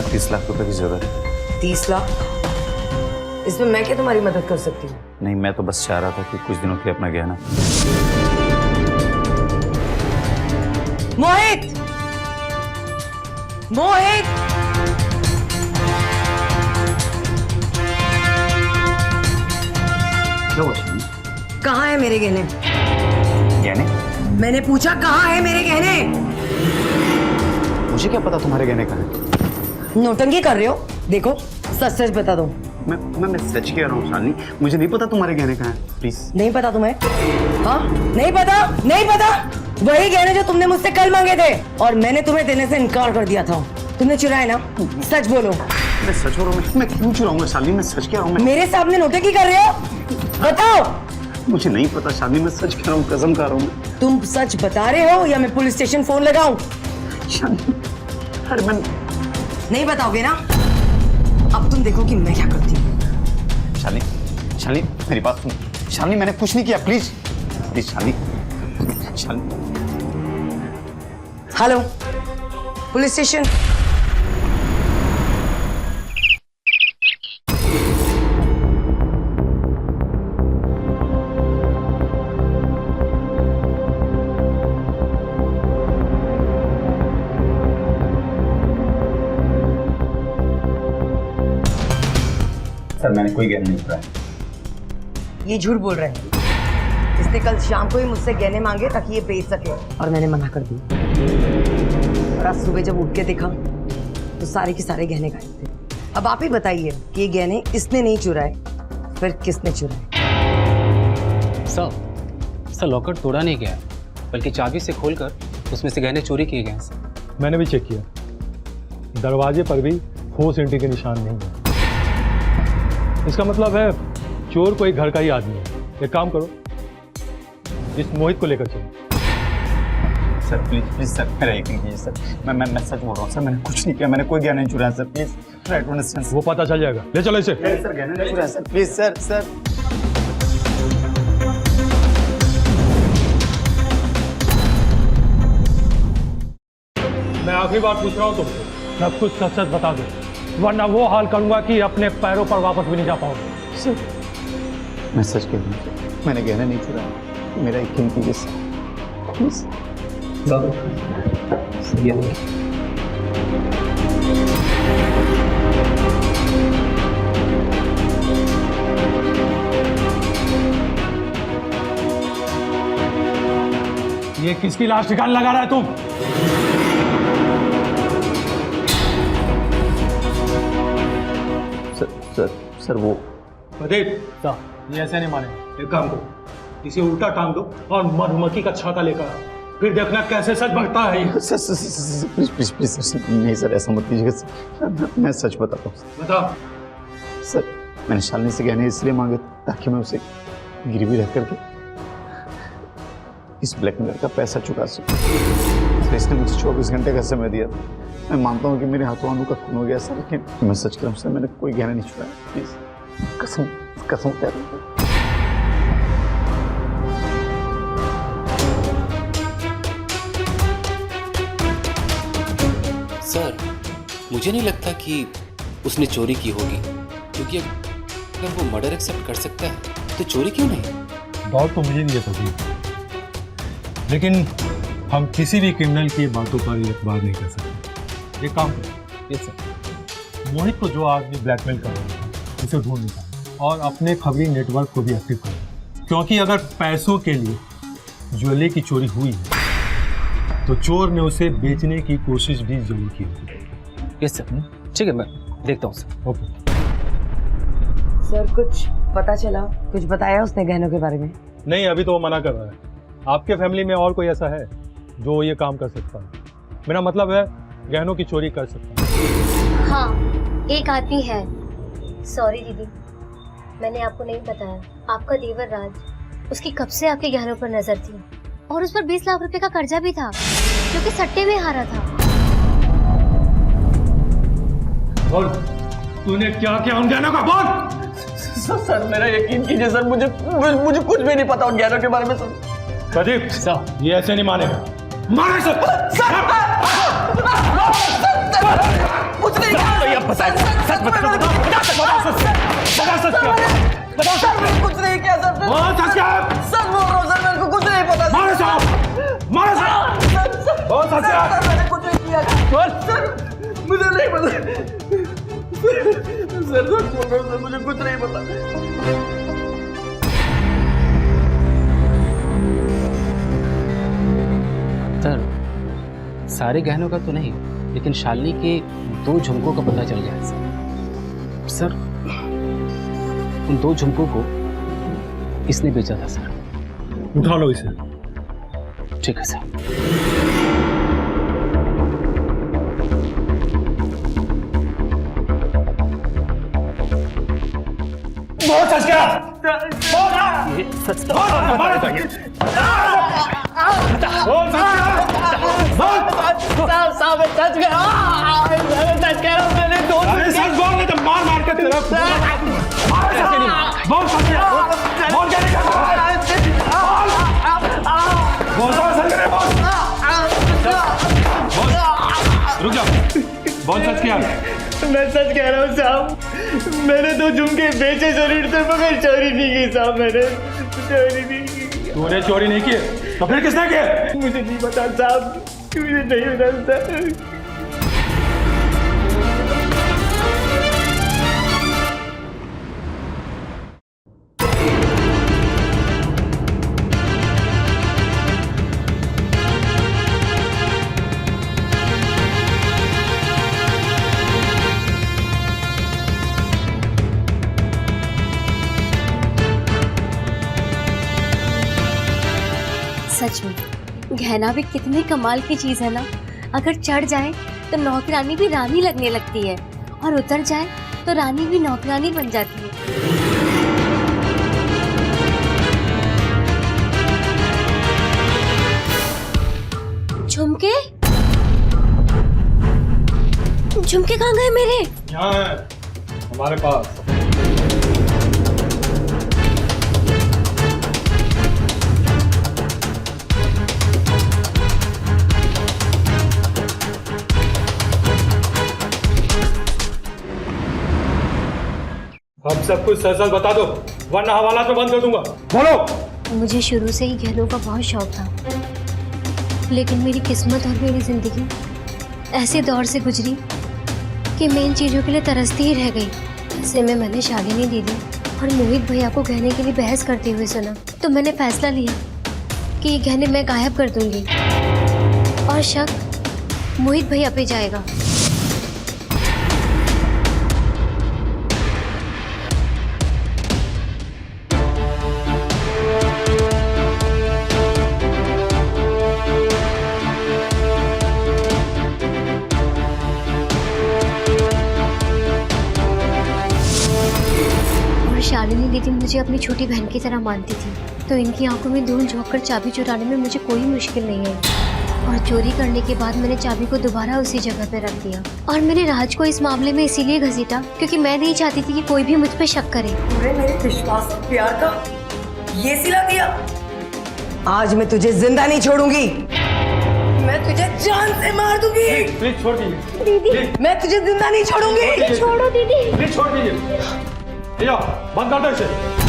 30 लाख रुपए की जरूरत है। 30 लाख? इसमें मैं क्या तुम्हारी मदद कर सकती हूँ? नहीं, मैं तो बस चाह रहा था कि कुछ दिनों के लिए अपना गहना। मोहित! मोहित! क्या हुआ शालिनी? कहाँ है मेरे गहने? गहने? मैंने पूछा कहाँ है मेरे गहने? मुझे क्या पता तुम्हारे गहने कहाँ हैं? नौटंकी कर रहे हो? देखो सच सच बता दो। मैं सच कह रहा हूँ शालिनी, मुझे नहीं पता तुम्हारे गहने कहाँ हैं, प्लीज। नहीं पता तुम्हें? हाँ, नहीं पता? नहीं पता? वही गहने जो तुमने मुझसे कल मांगे थे और मैंने तुम्हें देने से इनकार कर दिया था। तुमने चुराए ना? सच बोलो। मैं सच बोल रहा हूँ, मैं क्यों चुराऊंगा शालिनी, मैं सच कह रहा हूँ। मेरे सामने नौटंकी कर रहे हो? बताओ। मुझे नहीं पता शालिनी, मैं सच कह रहा हूँ, कसम खा रहा हूँ। तुम सच बता रहे हो या मैं पुलिस स्टेशन फोन लगाऊं? अरे मैं नहीं बताओगे ना? अब तुम देखो कि मैं क्या करती हूँ। शालिनी, शालिनी मेरी बात सुन। शालिनी मैंने कुछ नहीं किया, please please Shalini, Shalini. Hello, police station. Sir मैंने कोई गहना नहीं चुराया। ये झूठ बोल रहे हैं। इसने कल शाम को ही मुझसे गहने मांगे ताकि ये बेच सके और मैंने मना कर दिया। और आज सुबह जब उठ के देखा तो सारे के सारे गहने गायब थे। अब आप ही बताइए कि ये गहने इसने नहीं चुराए, फिर किसने चुराए? सर लॉकर तोड़ा नहीं गया, बल्कि चाबी से खोलकर उसमें से गहने चोरी किए गए हैं सर। मैंने भी चेक किया, दरवाजे पर भी ठोस ईंटे के निशान नहीं है। इसका मतलब है चोर कोई घर का ही आदमी है। एक काम करो, इस मोहित को लेकर चलो। सर प्लीज प्लीज सर, मेरा यकीन कीजिए सर, मैं सच बोल रहा हूँ सर, मैंने कुछ नहीं किया, मैंने कोई गहना नहीं चुराया sir, please try to understand. वो पता चल जाएगा, ले चलो इसे। सर गहना नहीं चुराया सर, प्लीज सर। सर मैं आखिरी बार पूछ रहा हूँ तुमसे, मैं कुछ सच सच बता दो, वरना वो हाल करूंगा कि अपने पैरों पर वापस भी नहीं जा पाऊंगा। सर मैं सच कह रहा हूँ, मैंने गहना नहीं चुराया, मेरा यकीन कीजिए सर, प्लीज। सही है। ये किसकी लाश ठिकाने लगा रहा है तुम? सर वो प्रदीप, ये ऐसे नहीं मानेगा। एक काम करो, इसे उल्टा टांग दो और मधुमक्खी का छाता लेकर आओ, फिर देखना कैसे सच बढ़ता है ये। Sir please please please sir, नहीं सर ऐसा मत कीजिएगा सर, मैं सच बताता हूँ। बता। सर मैंने शालिनी से गहने इसलिए मांगे ताकि मैं उसे गिरवी रख करके इस ब्लैकमेलर का पैसा चुका सकूं। सर इसने मुझे 24 घंटे का समय दिया था। मैं मानता हूँ कि मेरे हाथों हाथों का खून हो गया सर, लेकिन मैं सच कह रहा हूँ सर, मैंने कोई गहना नहीं चुराया, प्लीज कसम कसम कह रहा हूँ। सर मुझे नहीं लगता कि उसने चोरी की होगी, क्योंकि अगर वो मर्डर एक्सेप्ट कर सकता है तो चोरी क्यों नहीं? डाउट तो मुझे नहीं है, लेकिन हम किसी भी क्रिमिनल की बातों पर एतबार नहीं कर सकते। एक काम करो। Yes sir. मोहित को जो आदमी ब्लैकमेल कर रहा है उसे ढूंढ निकालो और अपने खबरी नेटवर्क को भी एक्टिव करो, क्योंकि अगर पैसों के लिए ज्वेलरी की चोरी हुई है तो चोर ने उसे बेचने की कोशिश भी जरूर की होगी। यस सर, ठीक है, मैं देखता हूँ सर। ओके सर कुछ पता चला, कुछ बताया उसने गहनों के बारे में? नहीं, अभी तो वो मना कर रहा है। आपके फैमिली में और कोई ऐसा है जो ये काम कर सकता है? मेरा मतलब है गहनों की चोरी कर सकता है। हाँ, एक आदमी है। सॉरी दीदी, मैंने आपको नहीं बताया। आपका देवर राज, उसकी कब से आपके गहनों पर नजर थी और उस पर 20 लाख रुपए का कर्जा भी था, जो कि सट्टे में हारा था। बोल, तूने क्या किया उन गहनों का? बोल। सर मेरा यकीन कीजिए सर, मुझे कुछ भी नहीं पता उन गहनों के बारे में सर। प्रदीप, ये ऐसे नहीं मानेगा। मारे सर। कुछ नहीं मैंने कुछ नहीं किया सर, मुझे नहीं पता सर, बोल रहा हूँ, मुझे कुछ नहीं पता। सर, सारे गहनों का तो नहीं, लेकिन शालिनी के 2 झुमकों का पता चल गया है सर। उन 2 झुमकों को इसने बेचा था सर। उठा लो इसे। ठीक है सर। बहुत सच गया, ये सच तो सच कह रहा हूँ, मैंने 2 सच बोल रहे तो मार मार के तेरा बोल सच बोल क्या नहीं बोल सच करे बोल रुक जा, बोल सच क्या? मैं सच कह रहा हूँ साहब, मैंने 2 झुमके बेचे जरूर थे मगर चोरी नहीं की साहब, मैंने चोरी नहीं की। तूने चोरी नहीं की तो फिर किसने की? मुझे नहीं पता साहब, मुझे नहीं पता। सच में गहना भी कितनी कमाल की चीज है ना। अगर चढ़ जाए तो नौकरानी भी रानी लगने लगती है और उतर जाए तो रानी भी नौकरानी बन जाती है। झुमके झुमके कहाँ गए मेरे? यहाँ है हमारे पास। अब सब कुछ सच सच बता दो वरना हवाला तो बंद कर दूंगा। बोलो। मुझे शुरू से ही गहनों का बहुत शौक था, लेकिन मेरी किस्मत और मेरी जिंदगी ऐसे दौर से गुजरी कि मैं इन चीज़ों के लिए तरसती ही रह गई। ऐसे में मैंने शालिनी दीदी और मोहित भैया को गहने के लिए बहस करते हुए सुना, तो मैंने फैसला लिया कि ये गहने मैं गायब कर दूंगी और शक मोहित भैया पे जाएगा। शालिनी दीदी मुझे अपनी छोटी बहन की तरह मानती थी, तो इनकी आंखों में धूल झोंक कर चाबी चुराने में मुझे कोई मुश्किल नहीं आई। और चोरी करने के बाद मैंने चाबी को दोबारा उसी जगह पर रख दिया। और मैंने राज को इस मामले में इसीलिए घसीटा क्योंकि मैं नहीं चाहती थी कि कोई भी मुझ पर शक करे। मेरे विश्वास और प्यार का ये सिला दिया। आज मैं तुझे जिंदा नहीं छोड़ूंगी, मैं तुझे जान से मार दूंगी। प्लीज छोड़ दीजिए दीदी, मैं तुझे जिंदा नहीं छोड़ूंगी। छोड़ो दीदी, प्लीज छोड़ दीजिए। बंद कर दो इसे।